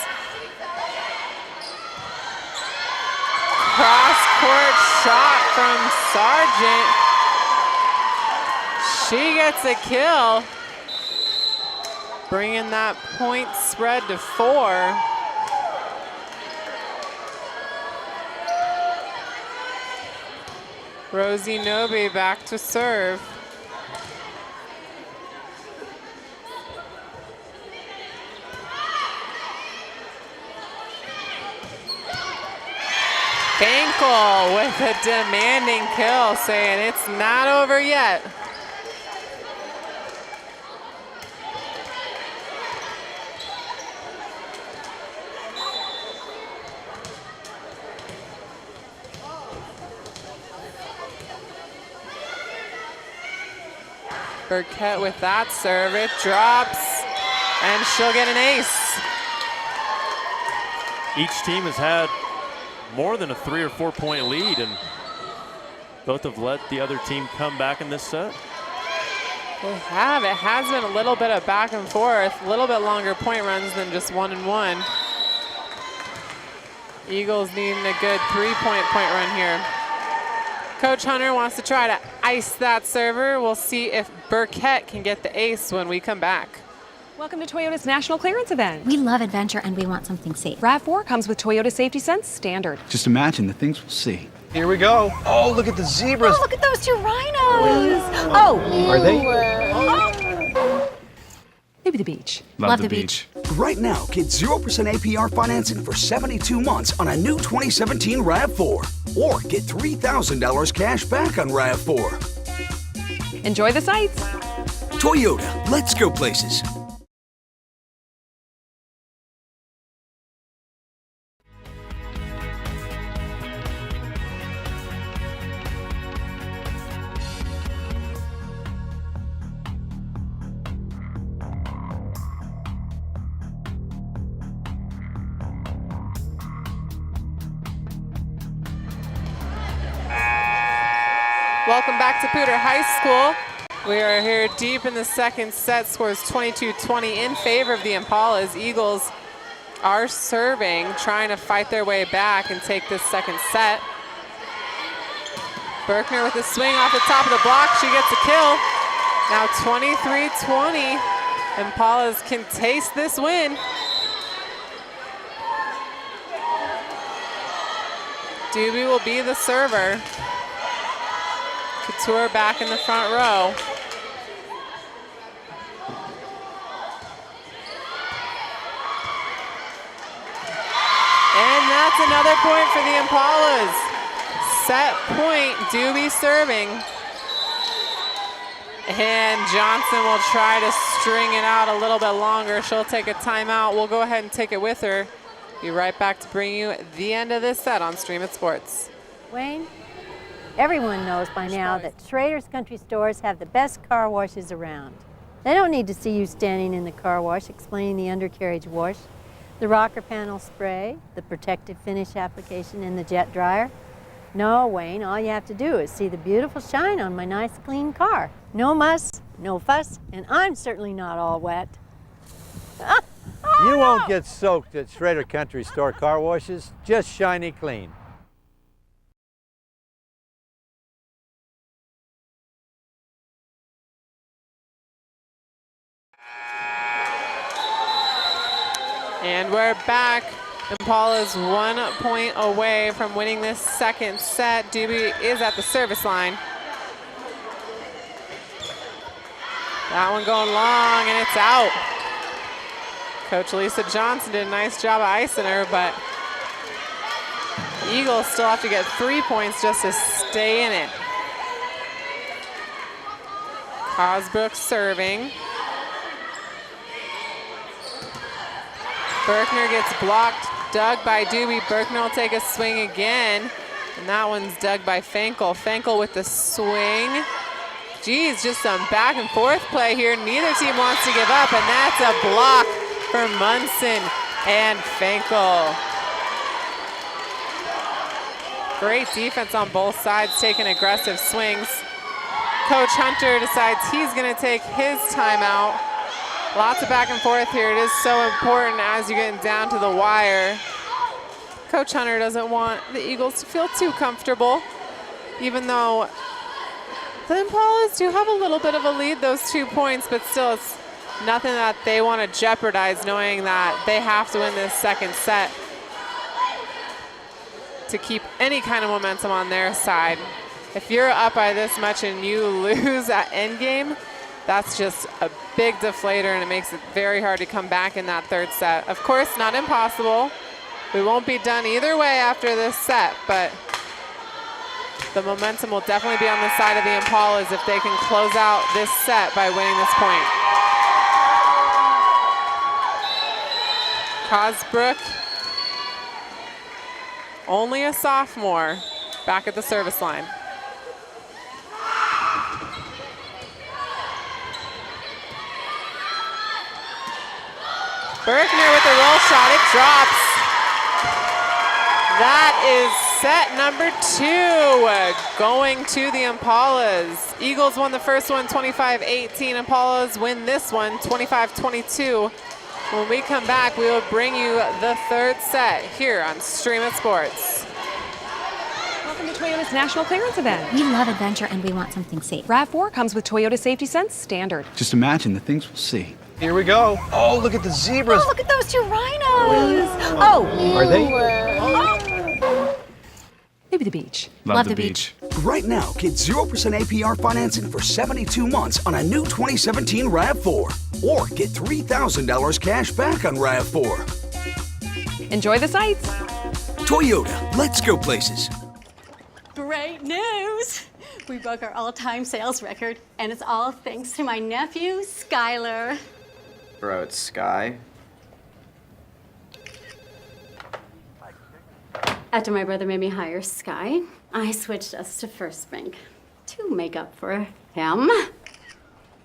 Cross-court shot from Sargent. She gets a kill, bringing that point spread to 4. Rosie Nobe back to serve. Bankel with a demanding kill, saying it's not over yet. Burkett with that serve, it drops, and she'll get an ace. Each team has had more than a 3 or 4 point lead, and both have let the other team come back in this set. They have. It has been a little bit of back and forth, a little bit longer point runs than just 1-1. Eagles needing a good 3-point run here. Coach Hunter wants to try to ice that server. We'll see if Burkett can get the ace when we come back. Welcome to Toyota's National Clearance Event. We love adventure and we want something safe. RAV4 comes with Toyota Safety Sense Standard. Just imagine the things we'll see. Here we go. Oh, look at the zebras. Oh, look at those 2 rhinos. Oh. Are they? Maybe the beach. Love the beach. Right now, get 0% APR financing for 72 months on a new 2017 RAV4. or get $3,000 cash back on RAV4. Enjoy the sights. Toyota, let's go places. Welcome back to Poudre High School. We are here deep in the second set. Scores 22-20 in favor of the Impalas. Eagles are serving, trying to fight their way back and take this second set. Berkner with a swing off the top of the block. She gets a kill. Now 23-20. Impalas can taste this win. Doobie will be the server. Couture back in the front row. And that's another point for the Impalas. Set point, Doobie serving. And Johnson will try to string it out a little bit longer. She'll take a timeout. We'll go ahead and take it with her. Be right back to bring you the end of this set on Stream It Sports. Wayne, everyone knows by now that Schrader's Country Stores have the best car washes around. They don't need to see you standing in the car wash explaining the undercarriage wash, the rocker panel spray, the protective finish application, and the jet dryer. No, Wayne, all you have to do is see the beautiful shine on my nice clean car. No muss, no fuss, and I'm certainly not all wet. You won't get soaked at Schrader Country Store car washes, just shiny clean. And we're back. Impalas 1 point away from winning this second set. Doobie is at the service line. That one going long, and it's out. Coach Lisa Johnson did a nice job of icing her, but Eagles still have to get 3 points just to stay in it. Cosbrook serving. Berkner gets blocked, dug by Doobie. Berkner will take a swing again, and that one's dug by Finkel. Finkel with the swing. Geez, just some back and forth play here. Neither team wants to give up, and that's a block for Munson and Finkel. Great defense on both sides, taking aggressive swings. Coach Hunter decides he's going to take his timeout. Lots of back and forth here. It is so important as you're getting down to the wire. Coach Hunter doesn't want the Eagles to feel too comfortable, even though the Impalas do have a little bit of a lead, those 2 points, but still it's nothing that they want to jeopardize, knowing that they have to win this second set to keep any kind of momentum on their side. If you're up by this much and you lose at endgame, that's just a big deflator, and it makes it very hard to come back in that third set. Of course, not impossible. We won't be done either way after this set, but the momentum will definitely be on the side of the Impalas if they can close out this set by winning this point. Cosbrook, only a sophomore, back at the service line. Berkner with a roll shot, it drops. That is set number 2 going to the Impalas. Eagles won the first one 25-18. Impalas win this one 25-22. When we come back, we will bring you the third set here on Stream It Sports. Welcome to Toyota's National Clearance Event. We love adventure and we want something safe. RAV4 comes with Toyota Safety Sense Standard. Just imagine the things we'll see. Here we go. Oh, look at the zebras. Oh, look at those 2 rhinos. Oh. Are they? Maybe the beach. Love the beach. Right now, get 0% APR financing for 72 months on a new 2017 RAV4. Or get $3,000 cash back on RAV4. Enjoy the sights. Toyota, let's go places. Great news! We broke our all-time sales record, and it's all thanks to my nephew, Skylar. Bro, it's Sky. After my brother made me hire Sky, I switched us to First Bank to make up for him.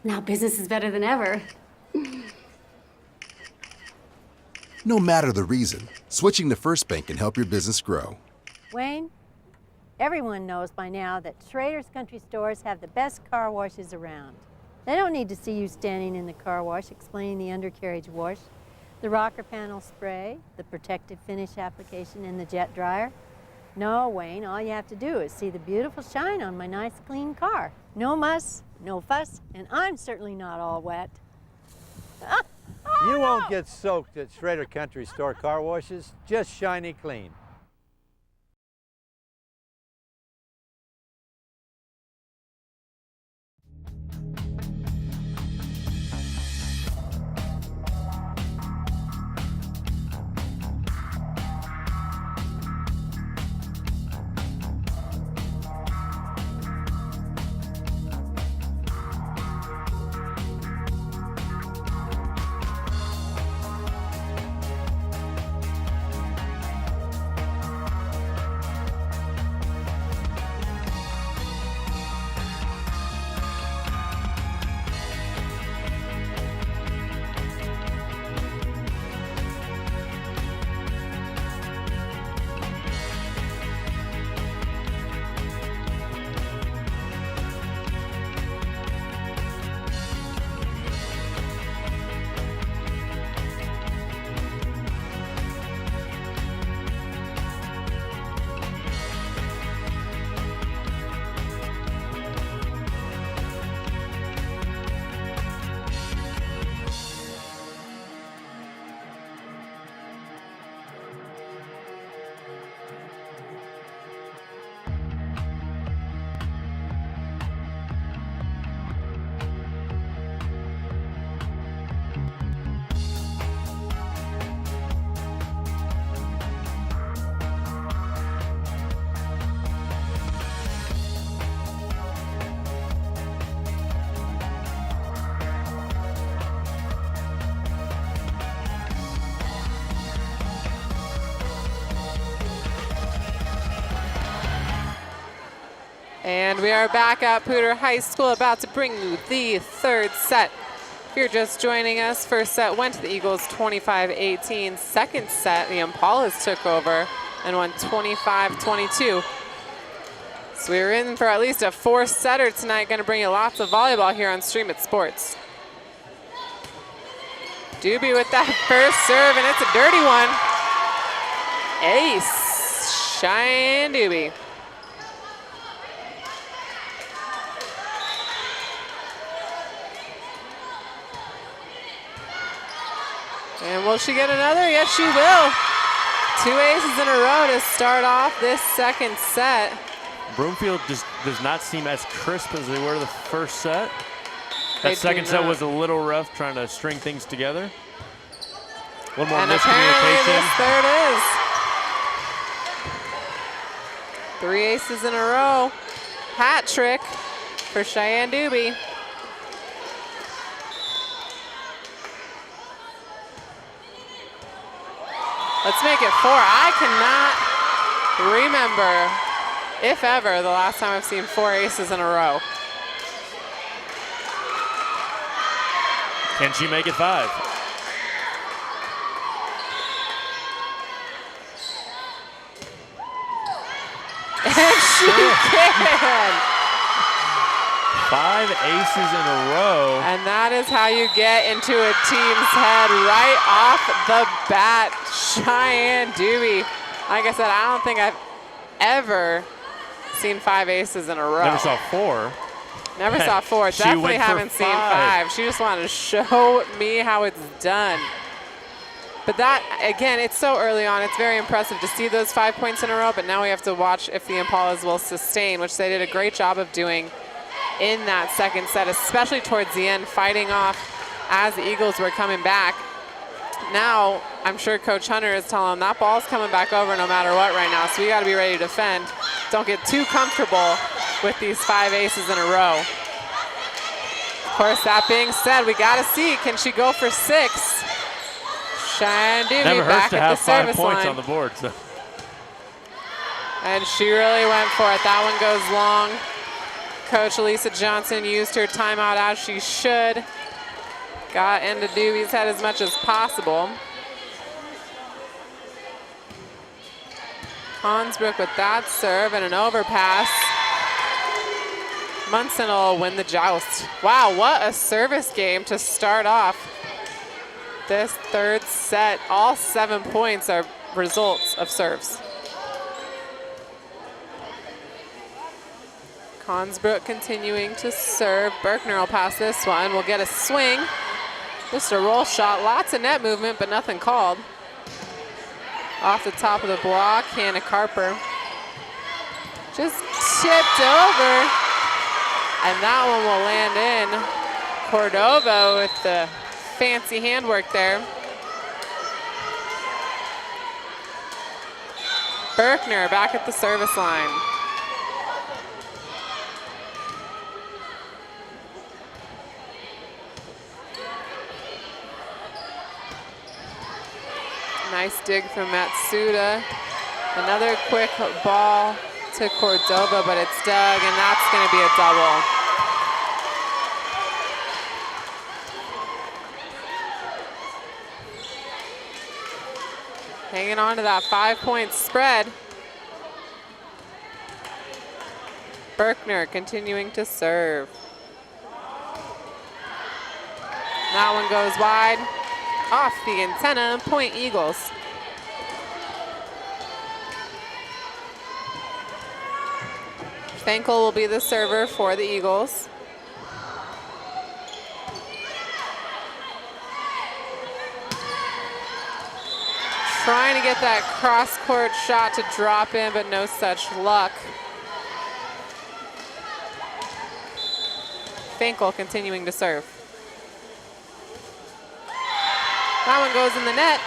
Now business is better than ever. No matter the reason, switching to First Bank can help your business grow. Wayne, everyone knows by now that Schrader's Country Stores have the best car washes around. They don't need to see you standing in the car wash explaining the undercarriage wash, the rocker panel spray, the protective finish application, and the jet dryer. No, Wayne, all you have to do is see the beautiful shine on my nice clean car. No muss, no fuss, and I'm certainly not all wet. You won't get soaked at Schrader Country Store car washes, just shiny clean. And we are back at Poudre High School, about to bring you the third set. If you're just joining us, first set went to the Eagles 25-18. Second set, the Impalas took over and won 25-22. So we're in for at least a fourth setter tonight. Going to bring you lots of volleyball here on Stream It Sports. Doobie with that first serve, and it's a dirty one. Ace, Cheyenne Doobie. And will she get another? Yes, she will. 2 aces in a row to start off this second set. Broomfield just does not seem as crisp as they were the first set. That second set was a little rough, trying to string things together. A little more miscommunication. This third is. 3 aces in a row. Hat trick for Cheyenne Doobie. Let's make it 4. I cannot remember, if ever, the last time I've seen 4 aces in a row. Can she make it 5? And she can. 5 aces in a row. And that is how you get into a team's head right off the bat. Cheyenne Doobie. Like I said, I don't think I've ever seen 5 aces in a row. Never saw 4. Never saw 4. Definitely haven't seen 5. She just wanted to show me how it's done. But that, again, it's so early on. It's very impressive to see those 5 points in a row, but now we have to watch if the Impalas will sustain, which they did a great job of doing in that second set, especially towards the end, fighting off as the Eagles were coming back. Now, I'm sure Coach Hunter is telling them that ball's coming back over no matter what right now, so we got to be ready to defend. don't get too comfortable with these 5 aces in a row. Of course, that being said, we got to see, can she go for 6? Shanduvi Never hurts back to at have the 5 service points line. on the board. So. And she really went for it. That one goes long. Coach Lisa Johnson used her timeout as she should. Got into Doobie's head as much as possible. Hansbrook with that serve and an overpass. Munson will win the joust. Wow, what a service game to start off this third set. All 7 points are results of serves. Hansbrook continuing to serve. Berkner will pass this one. We'll get a swing. Just a roll shot. Lots of net movement, but nothing called. Off the top of the block, Hannah Carper just chipped over. And that one will land in. Cordova with the fancy handwork there. Berkner back at the service line. Nice dig from Matsuda. Another quick ball to Cordova, but it's dug, and that's going to be a double. Hanging on to that 5-point spread. Berkner continuing to serve. That one goes wide. Off the antenna, point Eagles. Thankel will be the server for the Eagles. Trying to get that cross-court shot to drop in, but no such luck. Thankel continuing to serve. That one goes in the net.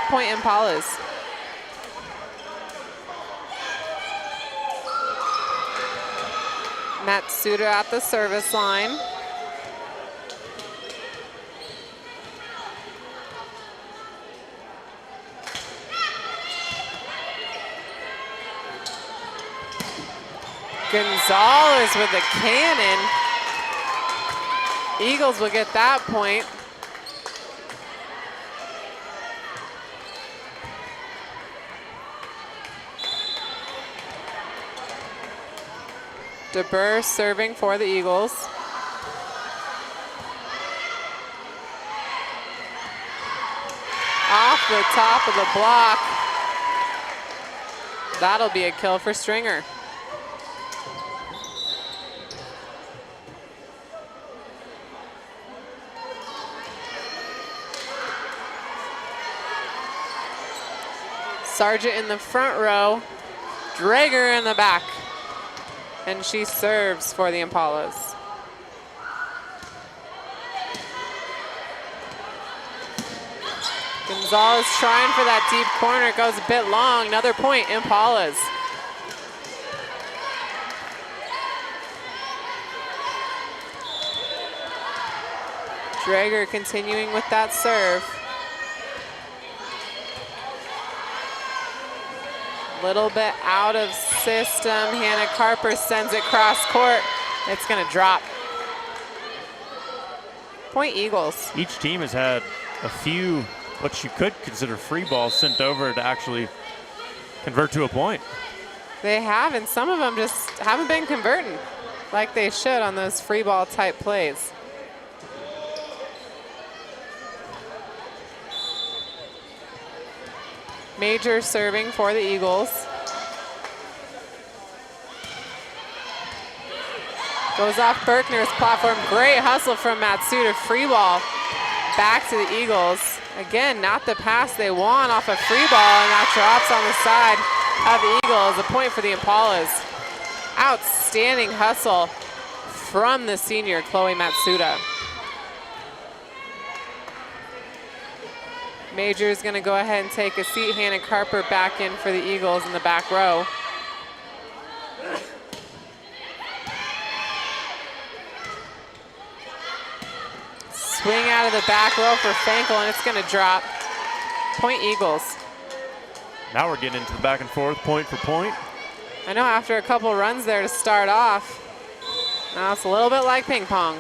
Point Impalas. Matsuda at the service line. Gonzalez with a cannon. Eagles will get that point. DeBurr serving for the Eagles. Off the top of the block. That'll be a kill for Stringer. Sargent in the front row, Drager in the back. And she serves for the Impalas. Gonzalez trying for that deep corner. It goes a bit long. Another point, Impalas. Drager continuing with that serve. Little bit out of system. Hannah Carper sends it cross court. It's going to drop. Point Eagles. Each team has had a few what you could consider free balls sent over to actually convert to a point. They have, and some of them just haven't been converting like they should on those free ball type plays. Major serving for the Eagles. Goes off Berkner's platform. Great hustle from Matsuda. Free ball back to the Eagles. Again, not the pass they want off a free ball, and that drops on the side of the Eagles. A point for the Impalas. Outstanding hustle from the senior, Chloe Matsuda. Major is going to go ahead and take a seat. Hannah Carper back in for the Eagles in the back row. Swing out of the back row for Fankel, and it's going to drop. Point Eagles. Now we're getting into the back and forth, point for point. I know after a couple runs there to start off, now it's a little bit like ping pong.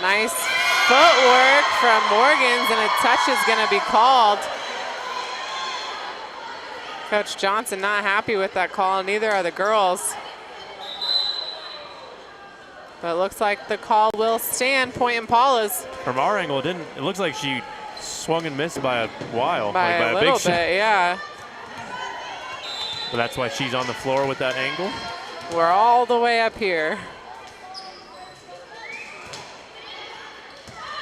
Nice footwork from Morgans, and a touch is going to be called. Coach Johnson not happy with that call, and neither are the girls. But it looks like the call will stand, point Impalas. From our angle, it looks like she swung and missed by a while. By like a little big bit, yeah. But that's why she's on the floor with that angle. We're all the way up here.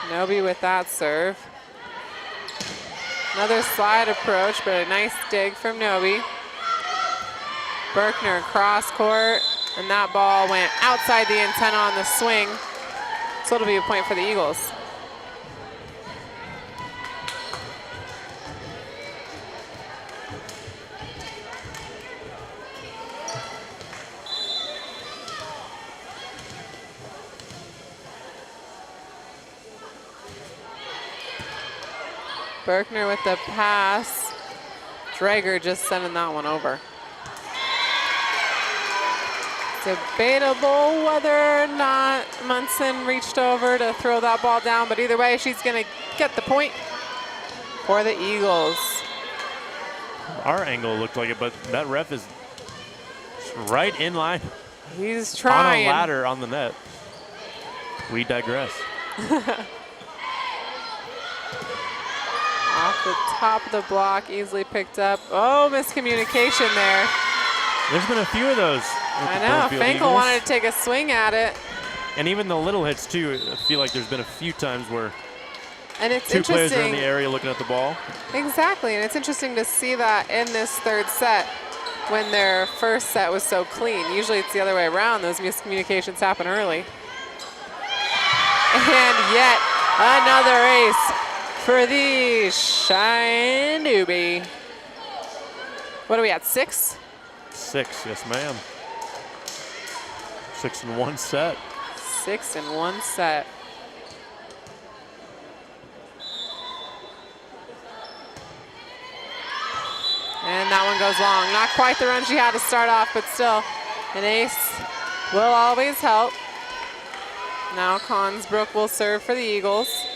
Nobi with that serve. Another slide approach, but a nice dig from Nobi. Berkner cross court, and that ball went outside the antenna on the swing. So it'll be a point for the Eagles. Berkner with the pass. Drager just sending that one over. Debatable whether or not Munson reached over to throw that ball down, but either way, she's going to get the point for the Eagles. Our angle looked like it, but that ref is right in line. He's trying. On a ladder on the net. We digress. Off the top of the block, easily picked up. Oh, miscommunication there. There's been a few of those. I know, Fankel wanted to take a swing at it. And even the little hits too, I feel like there's been a few times where and it's two players are in the area looking at the ball. Exactly, and it's interesting to see that in this third set when their first set was so clean. Usually it's the other way around, those miscommunications happen early. And yet another ace for the Shine Newbie. What are we at, 6? 6, yes ma'am. 6 in one set. 6 in one set. And that one goes long. Not quite the run she had to start off, but still an ace will always help. Now Consbrook will serve for the Eagles.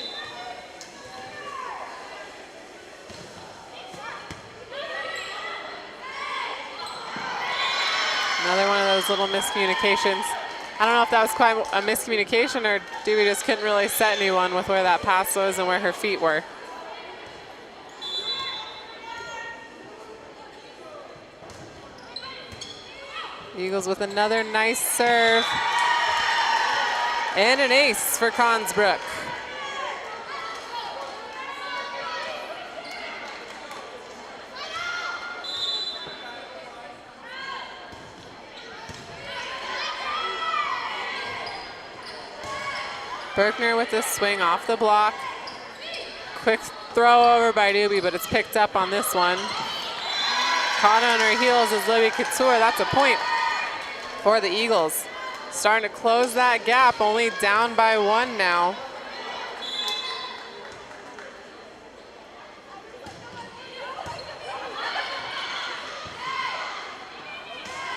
Another one of those little miscommunications. I don't know if that was quite a miscommunication or Dewey just couldn't really set anyone with where that pass was and where her feet were. Eagles with another nice serve. And an ace for Consbrook. Berkner with the swing off the block. Quick throw over by Doobie, but it's picked up on this one. Caught on her heels is Libby Couture. That's a point for the Eagles. Starting to close that gap, only down by 1 now.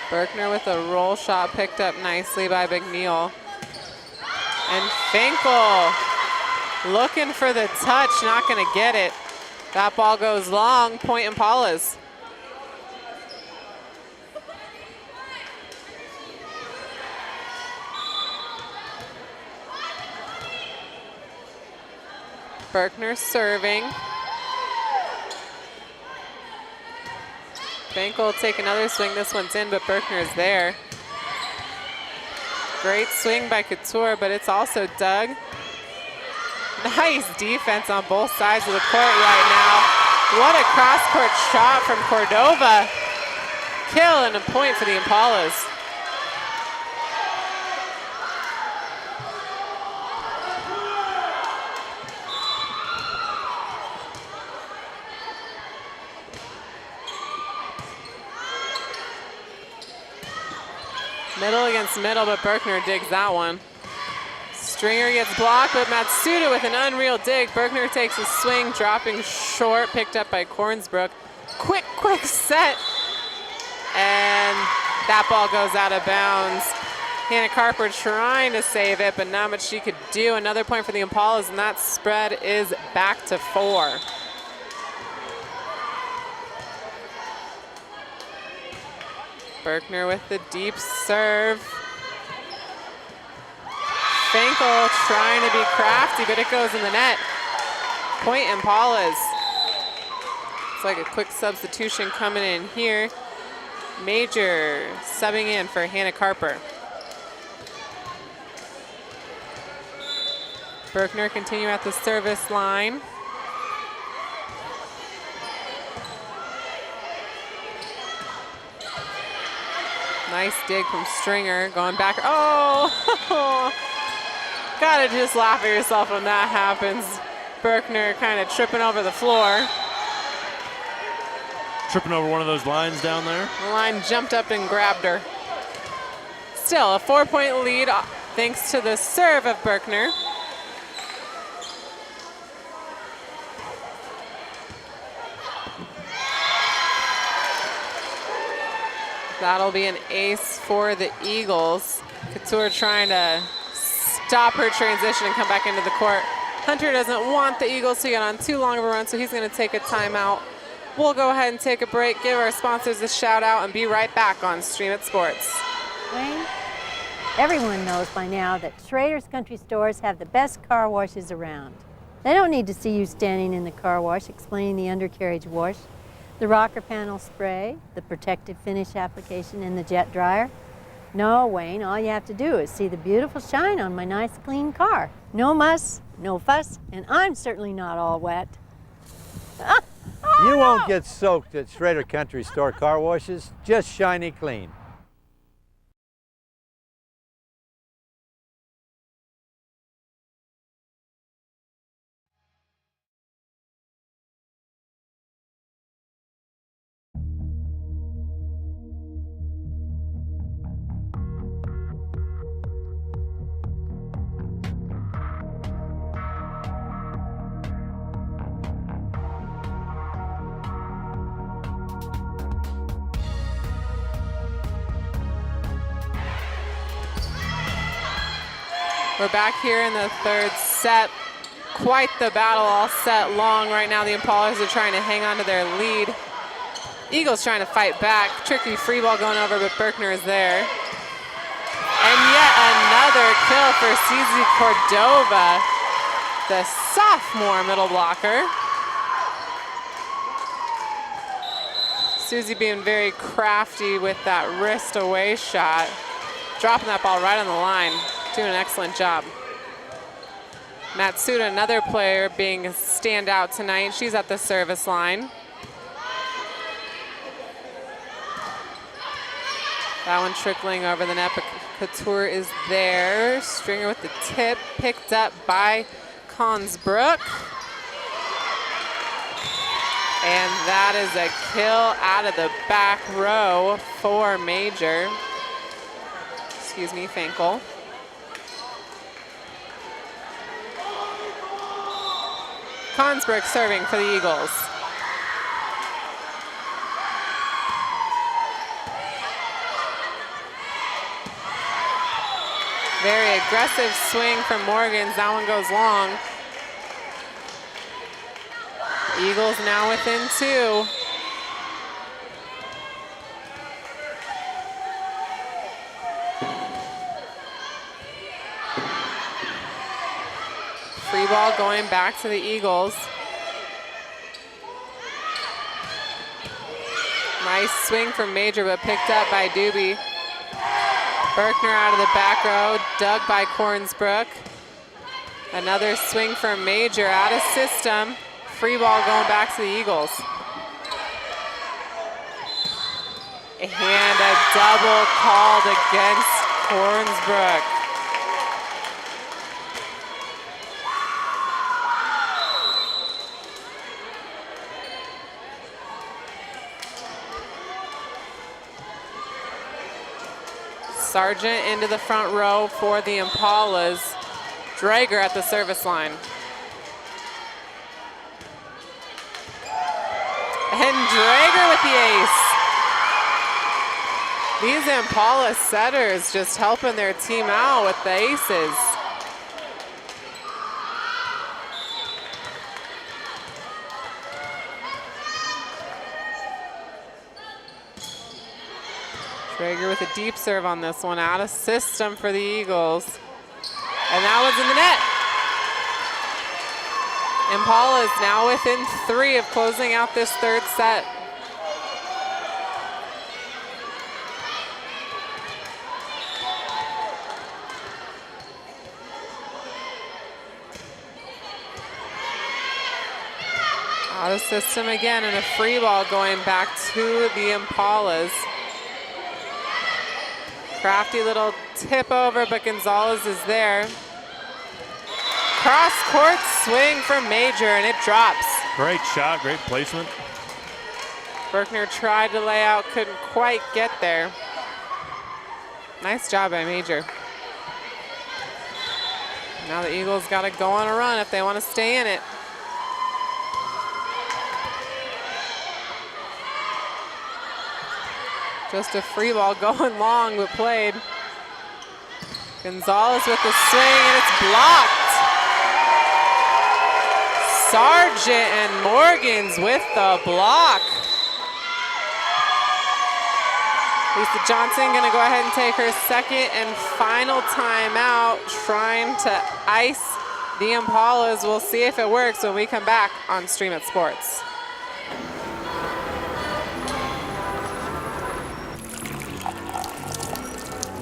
Berkner with a roll shot picked up nicely by McNeil. And Finkel looking for the touch, not going to get it. That ball goes long, point Impalas. Berkner serving. Finkel will take another swing. This one's in, but Berkner is there. Great swing by Couture, but it's also dug. Nice defense on both sides of the court right now. What a cross-court shot from Cordova. Kill and a point for the Impalas. Middle against middle, but Berkner digs that one. Stringer gets blocked, but Matsuda with an unreal dig. Berkner takes a swing, dropping short, picked up by Kornsbrook. Quick set. And that ball goes out of bounds. Hannah Carper trying to save it, but not much she could do. Another point for the Impalas, and that spread is back to 4. Berkner with the deep serve. Finkel trying to be crafty, but it goes in the net. Point Impalas. It's like a quick substitution coming in here. Major subbing in for Hannah Carper. Berkner continue at the service line. Nice dig from Stringer, going back. Oh, gotta just laugh at yourself when that happens. Berkner kind of tripping over the floor. Tripping over one of those lines down there. The line jumped up and grabbed her. Still a 4-point lead thanks to the serve of Berkner. That'll be an ace for the Eagles. Couture trying to stop her transition and come back into the court. Hunter doesn't want the Eagles to get on too long of a run, so he's going to take a timeout. We'll go ahead and take a break, give our sponsors a shout out, and be right back on Stream It Sports. Wayne, everyone knows by now that Schrader's Country Stores have the best car washes around. They don't need to see you standing in the car wash explaining the undercarriage wash, the rocker panel spray, the protective finish application, and the jet dryer. No, Wayne, all you have to do is see the beautiful shine on my nice clean car. No muss, no fuss, and I'm certainly not all wet. You won't get soaked at Schrader Country Store car washes, just shiny clean. We're back here in the third set. Quite the battle all set long. Right now the Impalas are trying to hang on to their lead. Eagles trying to fight back. Tricky free ball going over, but Berkner is there. And yet another kill for Suzy Cordova, the sophomore middle blocker. Suzy being very crafty with that wrist away shot. Dropping that ball right on the line. Doing an excellent job. Matsuda, another player being a standout tonight. She's at the service line. That one trickling over the net, but Couture is there. Stringer with the tip, picked up by Kornsbrook. And that is a kill out of the back row for Major. Excuse me, Finkel. Kornsbrook serving for the Eagles. Very aggressive swing from Morgans. That one goes long. Eagles now within 2. Free ball going back to the Eagles. Nice swing from Major, but picked up by Doobie. Berkner out of the back row, dug by Kornsbrook. Another swing from Major, out of system. Free ball going back to the Eagles. And a double called against Kornsbrook. Sargent into the front row for the Impalas. Drager at the service line. And Drager with the ace. These Impala setters just helping their team out with the aces. Drager with a deep serve on this one, out of system for the Eagles. And that was in the net. Impala is now within 3 of closing out this third set. Out of system again, and a free ball going back to the Impalas. Crafty little tip over, but Gonzalez is there. Cross court swing from Major, and it drops. Great shot, great placement. Berkner tried to lay out, couldn't quite get there. Nice job by Major. Now the Eagles got to go on a run if they want to stay in it. Just a free ball going long, but played. Gonzalez with the swing, and it's blocked. Sargent and Morgans with the block. Lisa Johnson gonna go ahead and take her second and final timeout, trying to ice the Impalas. We'll see if it works when we come back on Stream It Sports.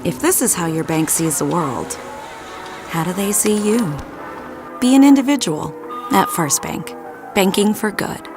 If this is how your bank sees the world, how do they see you? Be an individual at First Bank. Banking for good.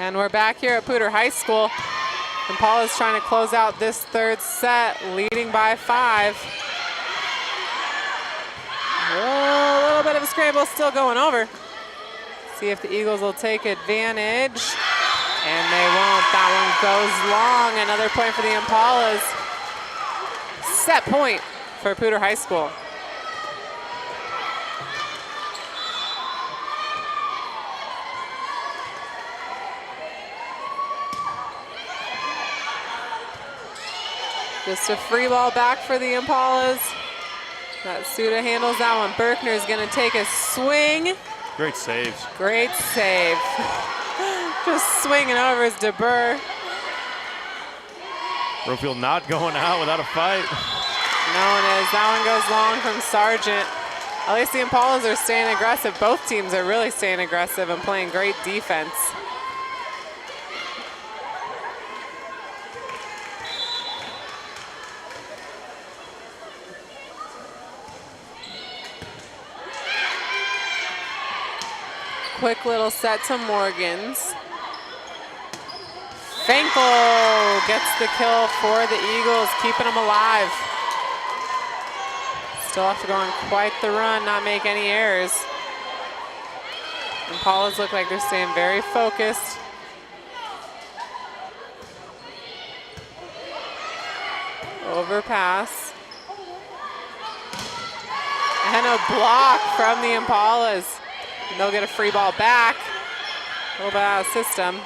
And we're back here at Poudre High School. Impala's trying to close out this third set, leading by 5. A little bit of a scramble still going over. See if the Eagles will take advantage. And they won't. That one goes long. Another point for the Impalas. Set point for Poudre High School. Just a free ball back for the Impalas. That Suda handles that one. Berkner is going to take a swing. Great saves. Great save. Just swinging over is DeBurr. Broomfield not going out without a fight. No one is. That one goes long from Sargent. At least the Impalas are staying aggressive. Both teams are really staying aggressive and playing great defense. Quick little set to Morgans. Finkel gets the kill for the Eagles, keeping them alive. Still have to go on quite the run, not make any errors. Impalas look like they're staying very focused. Overpass. And a block from the Impalas. And they'll get a free ball back. A little bit out of system.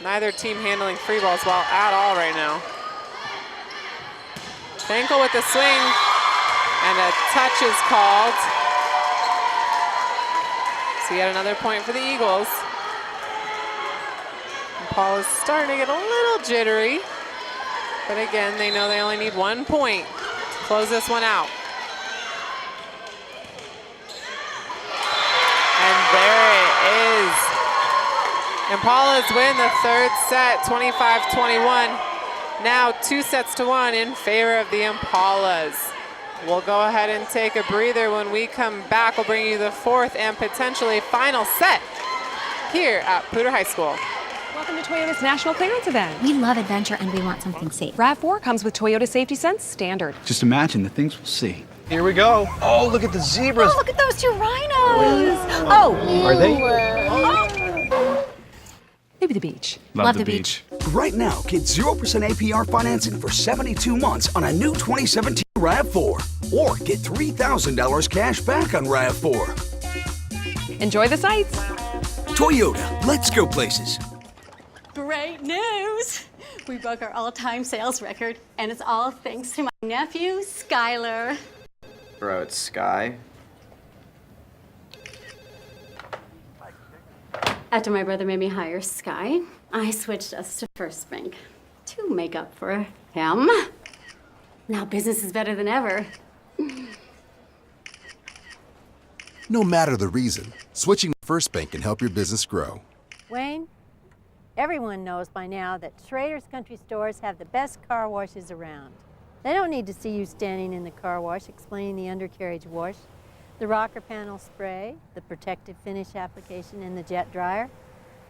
Neither team handling free balls well at all right now. Finkel with the swing, and a touch is called. So yet another point for the Eagles. Paul is starting to get a little jittery, but again, they know they only need 1 point to close this one out. Impalas win the third set, 25-21. Now 2-1 in favor of the Impalas. We'll go ahead and take a breather. When we come back, we'll bring you the fourth and potentially final set here at Poudre High School. Welcome to Toyota's National Clearance Event. We love adventure and we want something safe. RAV4 comes with Toyota Safety Sense Standard. Just imagine the things we'll see. Here we go. Oh, look at the zebras. Oh, look at those two rhinos. Oh. Are they? Maybe the beach. Love the beach. Right now, get 0% APR financing for 72 months on a new 2017 RAV4. Or get $3,000 cash back on RAV4. Enjoy the sights. Toyota, let's go places. Great news! We broke our all-time sales record, and it's all thanks to my nephew, Skylar. Bro, it's Sky. After my brother made me hire Sky, I switched us to First Bank to make up for him. Now business is better than ever. No matter the reason, switching to First Bank can help your business grow. Wayne, everyone knows by now that Schrader's Country Stores have the best car washes around. They don't need to see you standing in the car wash explaining the undercarriage wash, the rocker panel spray, the protective finish application, and the jet dryer.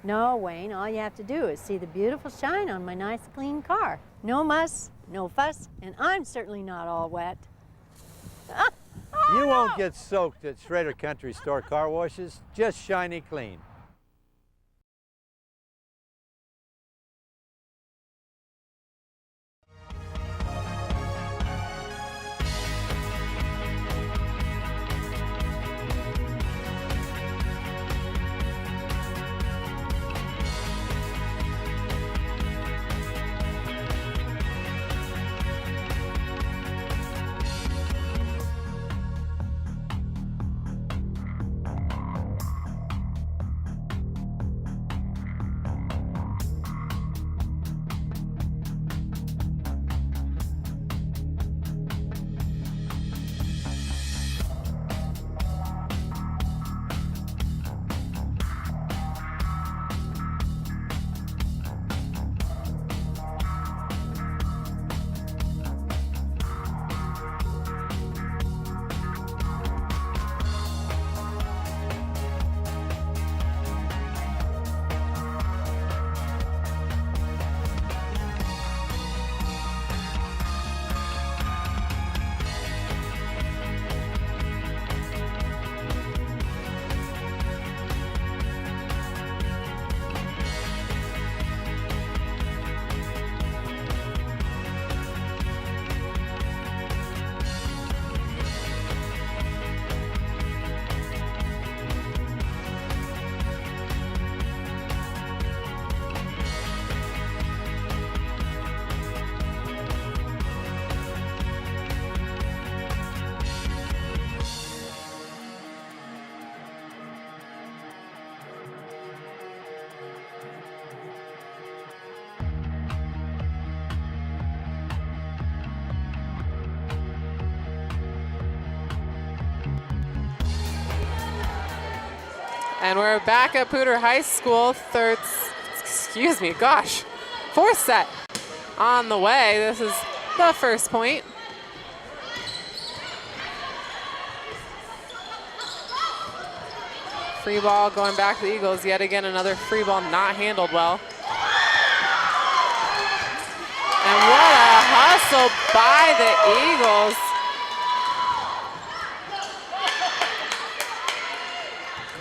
No, Wayne, all you have to do is see the beautiful shine on my nice clean car. No muss, no fuss, and I'm certainly not all wet. You won't get soaked at Schrader Country Store car washes, just shiny clean. And we're back at Poudre High School, fourth set on the way. This is the first point. Free ball going back to the Eagles. Yet again, another free ball not handled well. And what a hustle by the Eagles.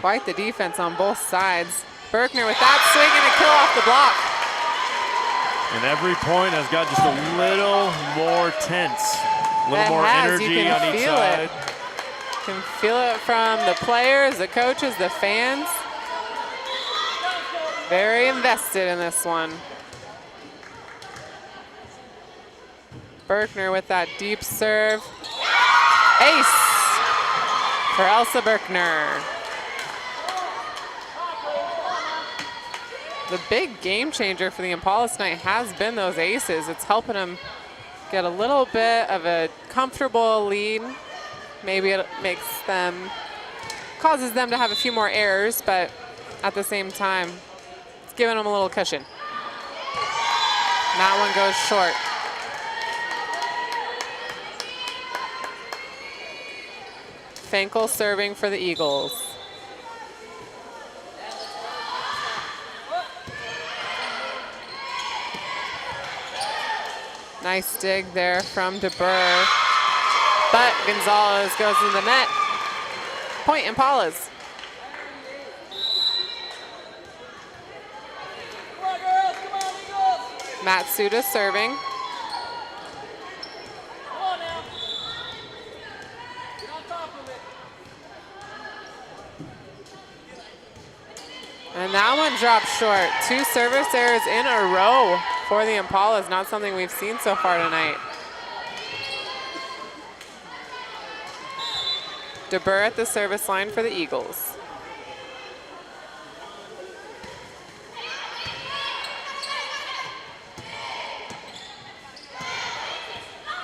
Quite the defense on both sides. Berkner with that swing and a kill off the block. And every point has got just a little more tense, a little more energy on each side. You can feel it from the players, the coaches, the fans. Very invested in this one. Berkner with that deep serve. Ace for Elsa Berkner. The big game changer for the Impalas tonight has been those aces. It's helping them get a little bit of a comfortable lead. Maybe it causes them to have a few more errors, but at the same time, it's giving them a little cushion. That one goes short. Finkel serving for the Eagles. Nice dig there from DeBur, but Gonzalez goes in the net. Point Impalas. Matsuda serving. And that one dropped short. 2 service errors in a row for the Impalas. Not something we've seen so far tonight. DeBur at the service line for the Eagles.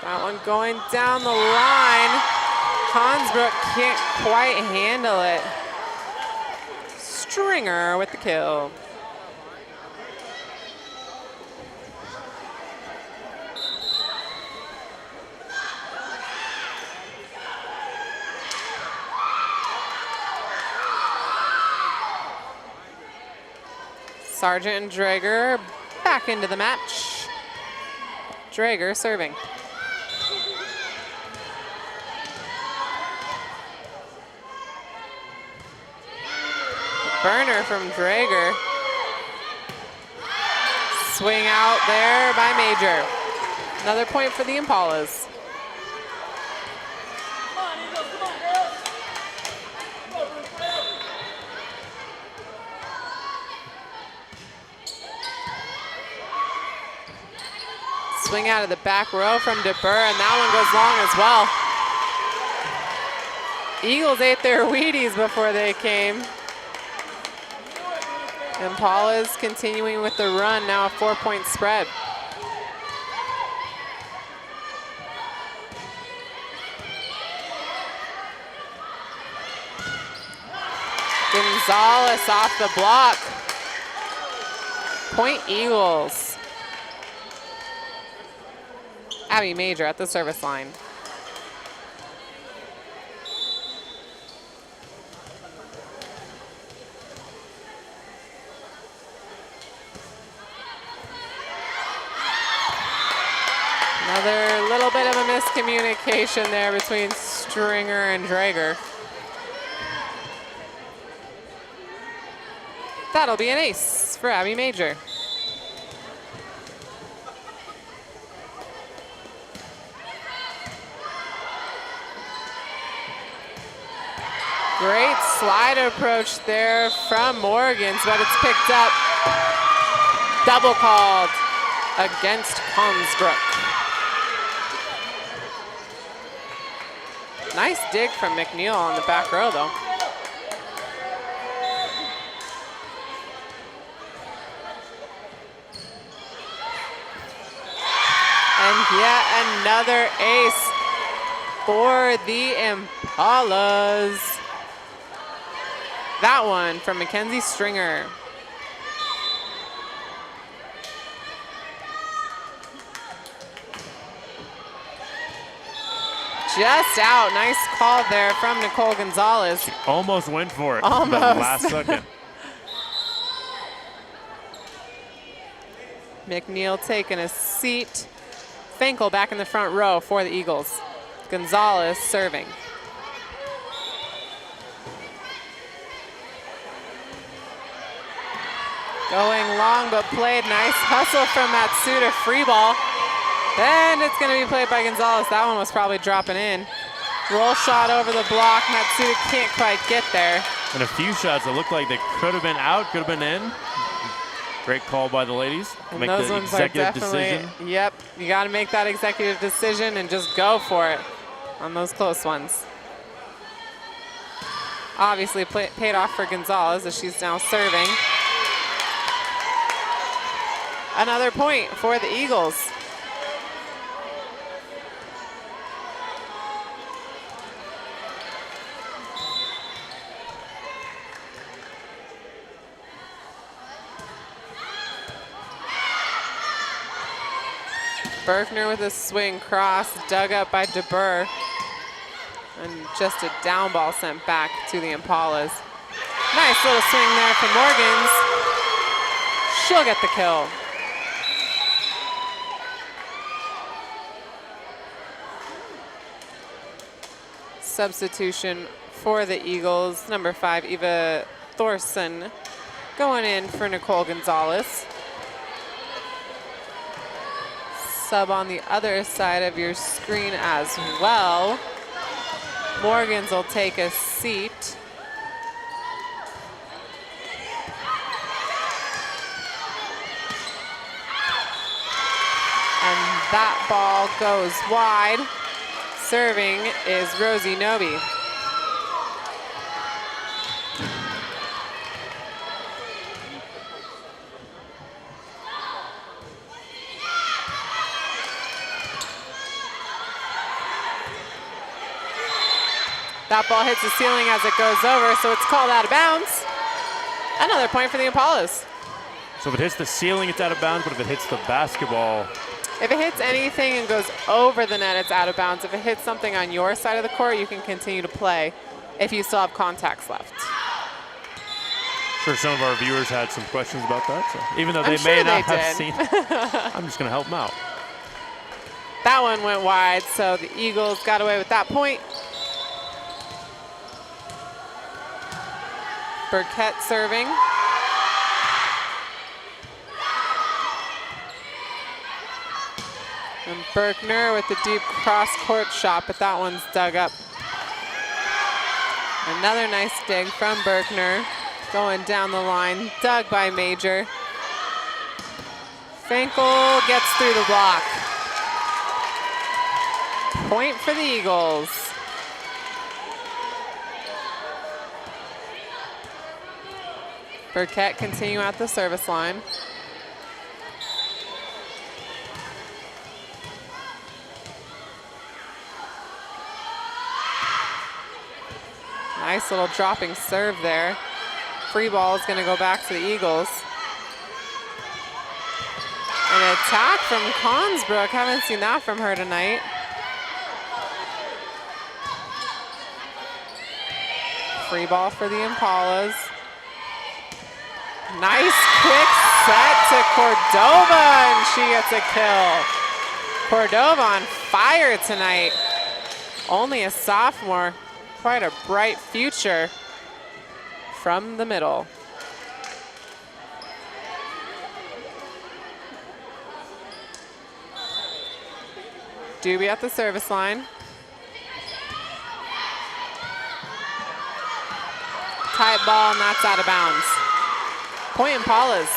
That one going down the line. Hansbrook can't quite handle it. Stringer with the kill. Sargent and Drager back into the match. Drager serving. Burner from Drager. Swing out there by Major. Another point for the Impalas. Swing out of the back row from DeBur, and that one goes long as well. Eagles ate their Wheaties before they came. Impalas continuing with the run, now a 4-point spread. Gonzalez off the block. Point Eagles. Abby Major at the service line. Another little bit of a miscommunication there between Stringer and Drager. That'll be an ace for Abby Major. Great slide approach there from Morgans, but it's picked up. Double called against Hansbrook. Nice dig from McNeil on the back row, though. And yet another ace for the Impalas. That one from Mackenzie Stringer. Just out. Nice call there from Nicole Gonzalez. She almost went for it. Almost. But last second. McNeil taking a seat. Finkel back in the front row for the Eagles. Gonzalez serving. Going long but played. Nice hustle from Matsuda. Free ball. And it's going to be played by Gonzalez. That one was probably dropping in. Roll shot over the block. Matsuda can't quite get there. And a few shots that looked like they could have been out, could have been in. Great call by the ladies. And make those the ones executive are definitely, decision. Yep, you got to make that executive decision and just go for it on those close ones. Obviously paid off for Gonzalez as she's now serving. Another point for the Eagles. Berkner with a swing cross, dug up by DeBurr. And just a down ball sent back to the Impalas. Nice little swing there from Morgans. She'll get the kill. Substitution for the Eagles, number 5, Eva Thorson, going in for Nicole Gonzalez. Sub on the other side of your screen as well. Morgans will take a seat. And that ball goes wide. Serving is Rosie Noby. That ball hits the ceiling as it goes over, so it's called out of bounds. Another point for the Impalas. So if it hits the ceiling, it's out of bounds, but if it hits the basketball, if it hits anything and goes over the net, it's out of bounds. If it hits something on your side of the court, you can continue to play if you still have contacts left. Sure, some of our viewers had some questions about that, so even though they may not have seen it, I'm just going to help them out. That one went wide, so the Eagles got away with that point. Burkett serving. And Berkner with the deep cross-court shot, but that one's dug up. Another nice dig from Berkner, going down the line, dug by Major. Finkel gets through the block. Point for the Eagles. Burkett continue at the service line. Nice little dropping serve there. Free ball is going to go back to the Eagles. An attack from Consbrook. Haven't seen that from her tonight. Free ball for the Impalas. Nice quick set to Cordova, and she gets a kill. Cordova on fire tonight. Only a sophomore. Quite a bright future from the middle. Doobie at the service line. Tight ball, and that's out of bounds. Point Impalas.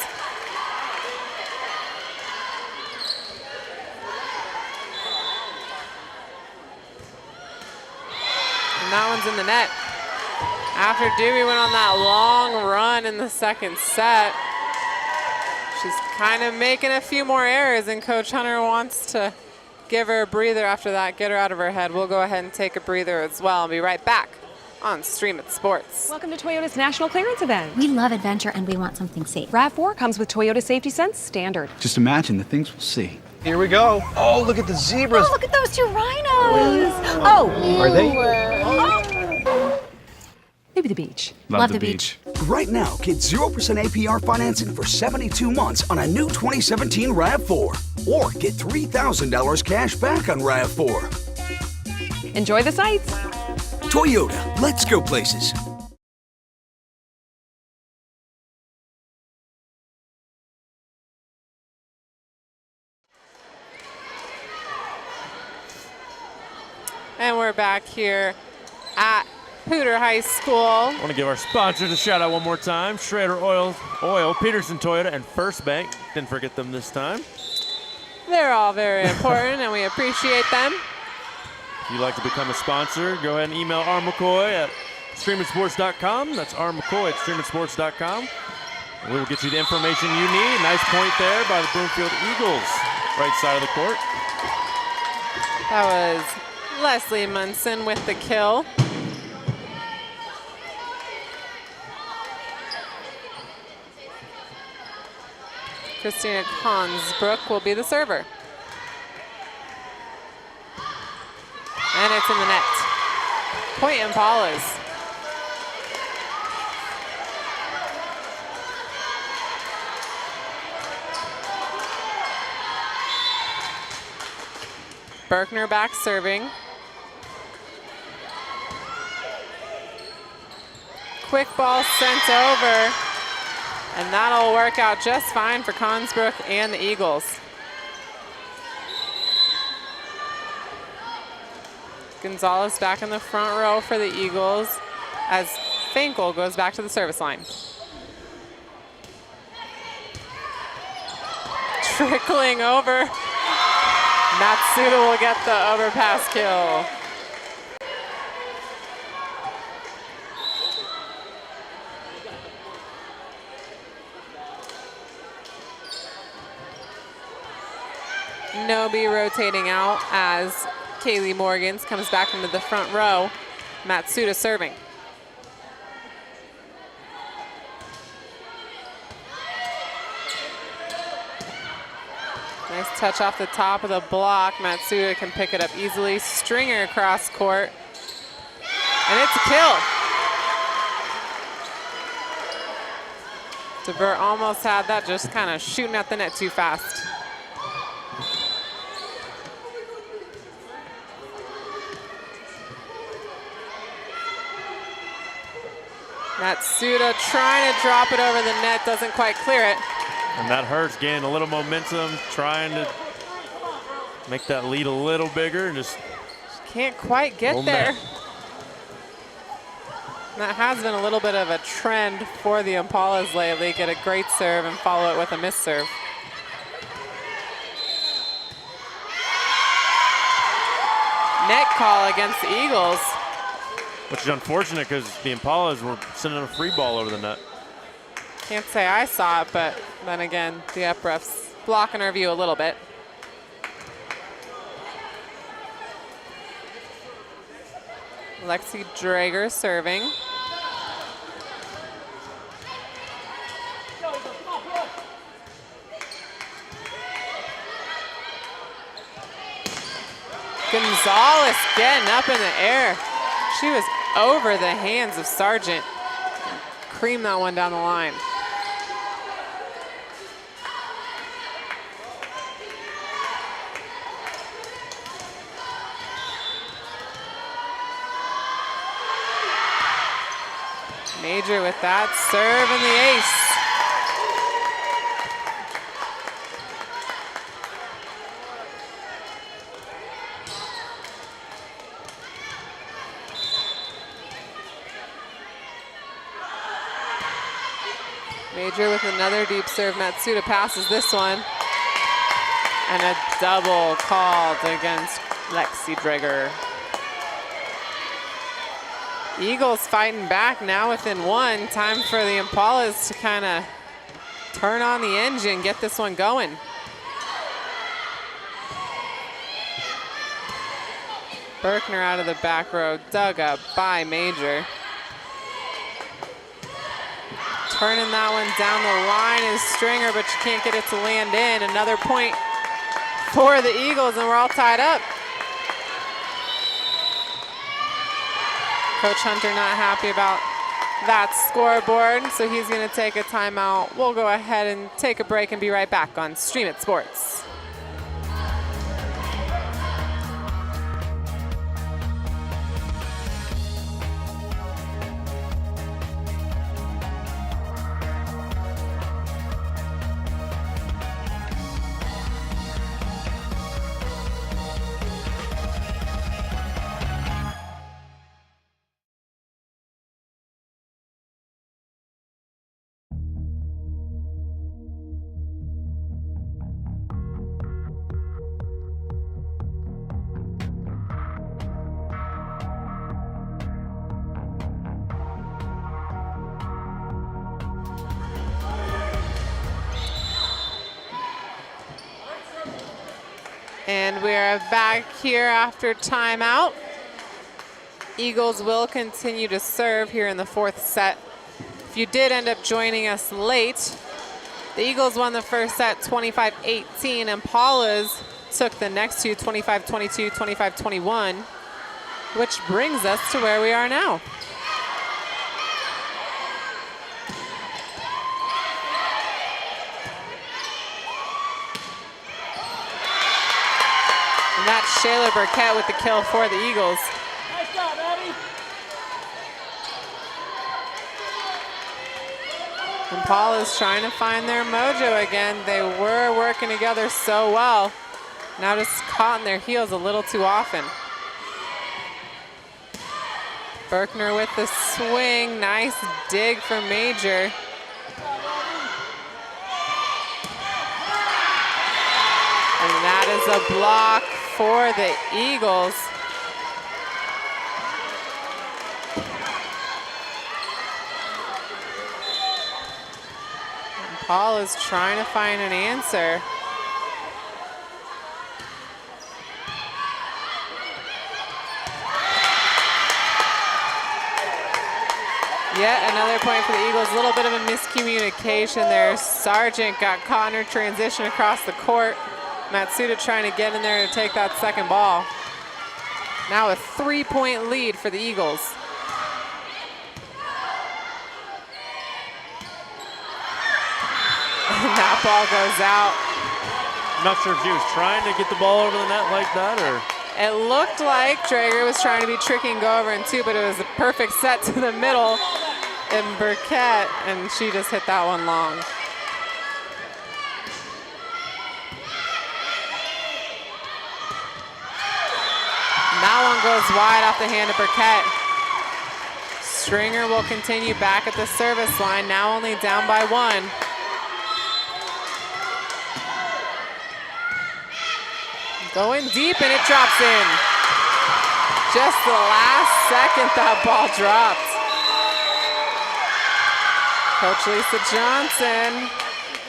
And that one's in the net. After Doobie went on that long run in the second set, she's kind of making a few more errors, and Coach Hunter wants to give her a breather after that, get her out of her head. We'll go ahead and take a breather as well and be right back on Stream It Sports. Welcome to Toyota's National Clearance Event. We love adventure and we want something safe. RAV4 comes with Toyota Safety Sense Standard. Just imagine the things we'll see. Here we go. Oh, look at the zebras. Oh, look at those 2 rhinos. Oh. Are they? Maybe the beach. Love the beach. Right now, get 0% APR financing for 72 months on a new 2017 RAV4. Or get $3,000 cash back on RAV4. Enjoy the sights. Toyota, let's go places. And we're back here at Poudre High School. I want to give our sponsors a shout out one more time. Schrader Oil, Pedersen Toyota, and First Bank. Didn't forget them this time. They're all very important, and we appreciate them. If you'd like to become a sponsor, go ahead and email R. McCoy at streamandsports.com. That's R. McCoy at streamandsports.com. And we will get you the information you need. Nice point there by the Broomfield Eagles, right side of the court. That was Leslie Munson with the kill. Christina Consbrook will be the server. And it's in the net. Point Impalas. Berkner back serving. Quick ball sent over, and that'll work out just fine for Consbrook and the Eagles. Gonzalez back in the front row for the Eagles as Finkel goes back to the service line. Trickling over. Matsuda will get the overpass kill. Nobi rotating out as Kaylee Morgans comes back into the front row. Matsuda serving. Nice touch off the top of the block. Matsuda can pick it up easily. Stringer across court. And it's a kill. DeBur almost had that, just kind of shooting at the net too fast. Matsuda trying to drop it over the net, doesn't quite clear it. And that hurts, gaining a little momentum, trying to make that lead a little bigger, and just can't quite get there. That has been a little bit of a trend for the Impalas lately. Get a great serve and follow it with a missed serve. Net call against the Eagles. Which is unfortunate because the Impalas were sending a free ball over the net. Can't say I saw it, but then again, the up ref's blocking our view a little bit. Lexi Drager serving. Gonzalez getting up in the air. She was over the hands of Sargent. Cream that one down the line. Major with that serve and the ace. Major with another deep serve. Matsuda passes this one. And a double called against Lexi Drager. Eagles fighting back now within one. Time for the Impalas to kind of turn on the engine, get this one going. Berkner out of the back row, dug up by Major. Turning that one down the line is Stringer, but you can't get it to land in. Another point for the Eagles, and we're all tied up. Coach Hunter not happy about that scoreboard, so he's going to take a timeout. We'll go ahead and take a break and be right back on Stream It Sports. And we're back here after timeout. Eagles will continue to serve here in the fourth set. If you did end up joining us late, the Eagles won the first set 25-18. Impalas took the next two 25-22, 25-21. which brings us to where we are now. And that's Shayla Burkett with the kill for the Eagles. Nice job, Abby. And Paula's trying to find their mojo again. They were working together so well. Now just caught in their heels a little too often. Berkner with the swing. Nice dig from Major. And that is a block for the Eagles. And Paul is trying to find an answer. Yet another point for the Eagles. A little bit of a miscommunication there. Sargent got caught in her transition across the court. Matsuda trying to get in there to take that second ball. Now a 3-point lead for the Eagles. And that ball goes out. I'm not sure if she was trying to get the ball over the net like that, or... It looked like Drager was trying to be tricky and go over in two, but it was a perfect set to the middle in Burkett, and she just hit that one long. And that one goes wide off the hand of Burkett. Stringer will continue back at the service line, now only down by one. Going deep, and it drops in. Just the last second that ball dropped. Coach Lisa Johnson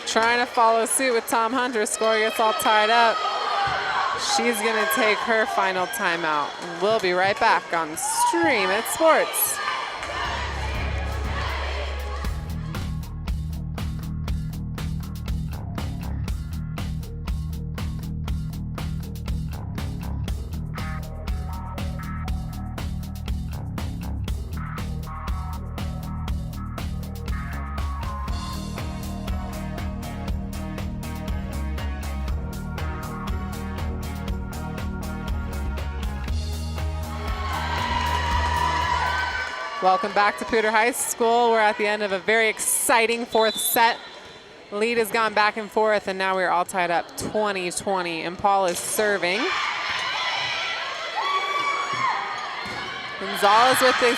trying to follow suit with Tom Hunter. Score gets all tied up. She's going to take her final timeout. We'll be right back on Stream It Sports. Welcome back to Poudre High School. We're at the end of a very exciting fourth set. Lead has gone back and forth, and now we're all tied up 20-20. And Paul is serving. Gonzalez with the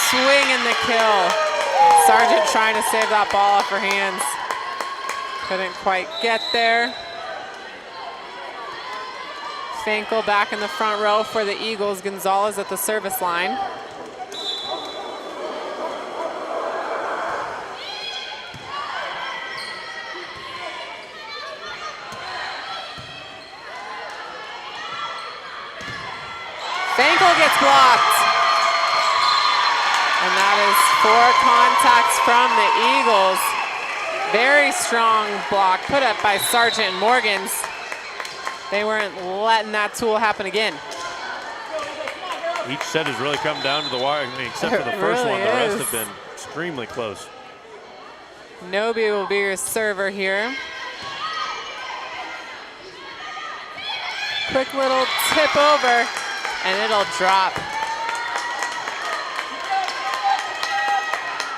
swing and the kill. Sargent trying to save that ball off her hands. Couldn't quite get there. Finkel back in the front row for the Eagles. Gonzalez at the service line. Finkel gets blocked. And that is 4 contacts from the Eagles. Very strong block put up by Sargent and Morgans. They weren't letting that tool happen again. Each set has really come down to the wire, I mean, except for the first one. The rest have been extremely close. Nobi will be your server here. Quick little tip over, and it'll drop.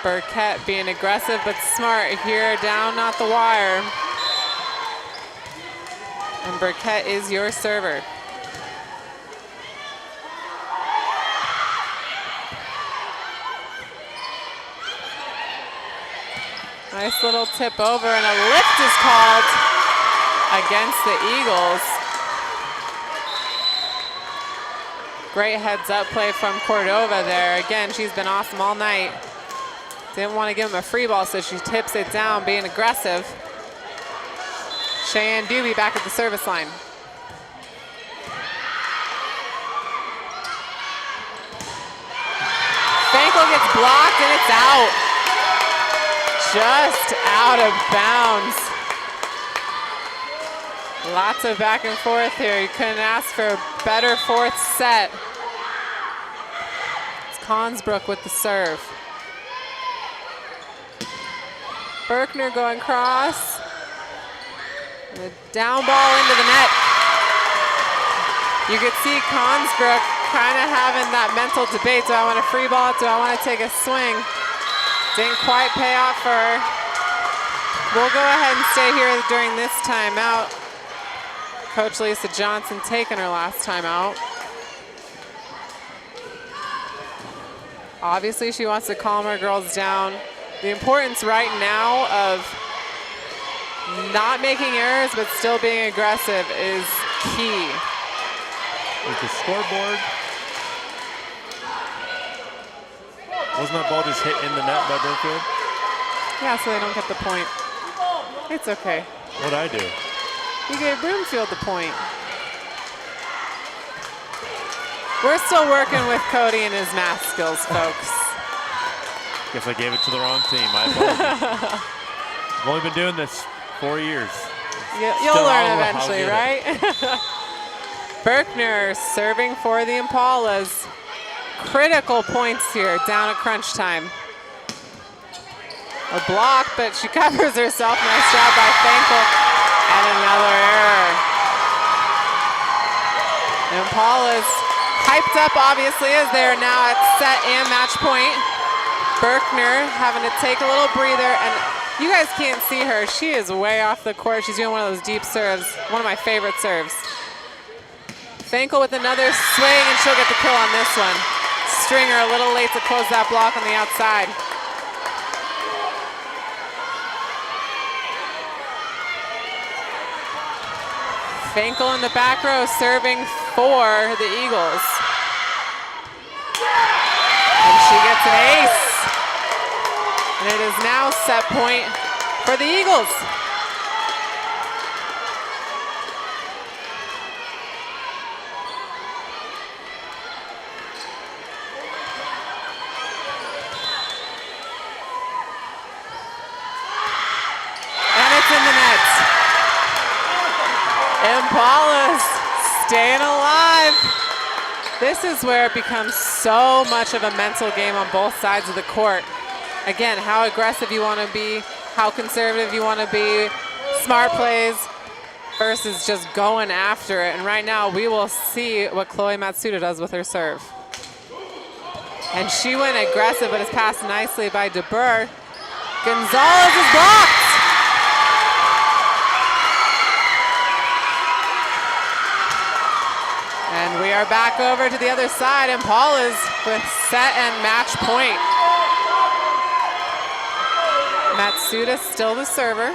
Burkett being aggressive but smart here down at the wire. And Burkett is your server. Nice little tip over, and a lift is called against the Eagles. Great heads-up play from Cordova there. Again, she's been awesome all night. Didn't want to give him a free ball, so she tips it down, being aggressive. Cheyenne Doobie back at the service line. Finkel gets blocked, and it's out. Just out of bounds. Lots of back and forth here. You couldn't ask for a better fourth set. Hansbrook with the serve. Berkner going cross. The down ball into the net. You could see Hansbrook kind of having that mental debate. Do I want to free ball it? Do I want to take a swing? Didn't quite pay off for her. We'll go ahead and stay here during this timeout. Coach Lisa Johnson taking her last timeout. Obviously, she wants to calm her girls down. The importance right now of not making errors but still being aggressive is key. With the scoreboard. Wasn't that ball just hit in the net by Broomfield? Yeah, so they don't get the point. It's okay. What'd I do? You gave Broomfield the point. We're still working with Cody and his math skills, folks. Guess I gave it to the wrong team. I apologize. I've only been doing this 4 years. You'll learn eventually, right? Berkner serving for the Impalas. Critical points here down at crunch time. A block, but she covers herself. Nice job by Thankful. And another error. The Impalas hyped up, obviously, as they're now at set and match point. Berkner having to take a little breather, and you guys can't see her. She is way off the court. She's doing one of those deep serves, one of my favorite serves. Thankful with another swing, and she'll get the kill on this one. Stringer a little late to close that block on the outside. Finkel in the back row serving for the Eagles. And she gets an ace. And it is now set point for the Eagles. And it's in the net. Impalas staying alive. This is where it becomes so much of a mental game on both sides of the court. Again, how aggressive you want to be, how conservative you want to be, smart plays versus just going after it. And right now, we will see what Chloe Matsuda does with her serve. And she went aggressive, but it's passed nicely by DeBurr. Gonzalez is blocked. And we are back over to the other side. Impalas with set and match point. Matsuda still the server.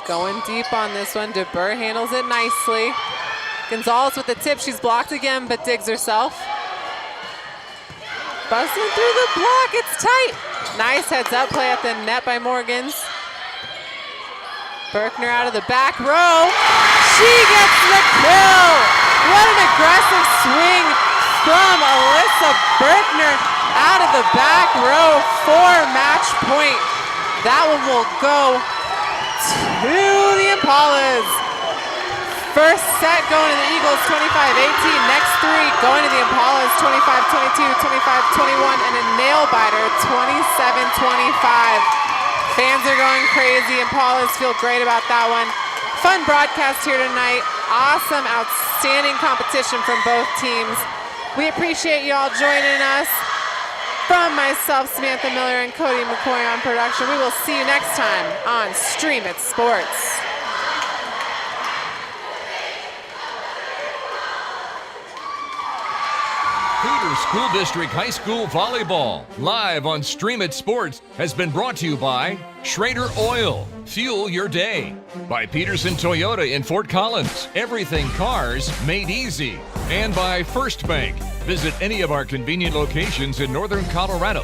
Going deep on this one. DeBurr handles it nicely. Gonzalez with the tip. She's blocked again, but digs herself. Busting through the block. It's tight. Nice heads up play at the net by Morgans. Berkner out of the back row. She gets the kill. What an aggressive swing from Alyssa Berkner out of the back row for match point. That one will go to the Impalas. First set going to the Eagles, 25-18. Next three going to the Impalas, 25-22, 25-21, and a nail biter, 27-25. Fans are going crazy. Impalas feel great about that one. Fun broadcast here tonight. Awesome, outstanding competition from both teams. We appreciate you all joining us. From myself, Samantha Miller, and Cody McCoy on production, we will see you next time on Stream It Sports. Poudre School District High School Volleyball, live on Stream It Sports, has been brought to you by Schrader Oil, fuel your day. By Pedersen Toyota in Fort Collins, everything cars made easy. And by First Bank. Visit any of our convenient locations in northern Colorado.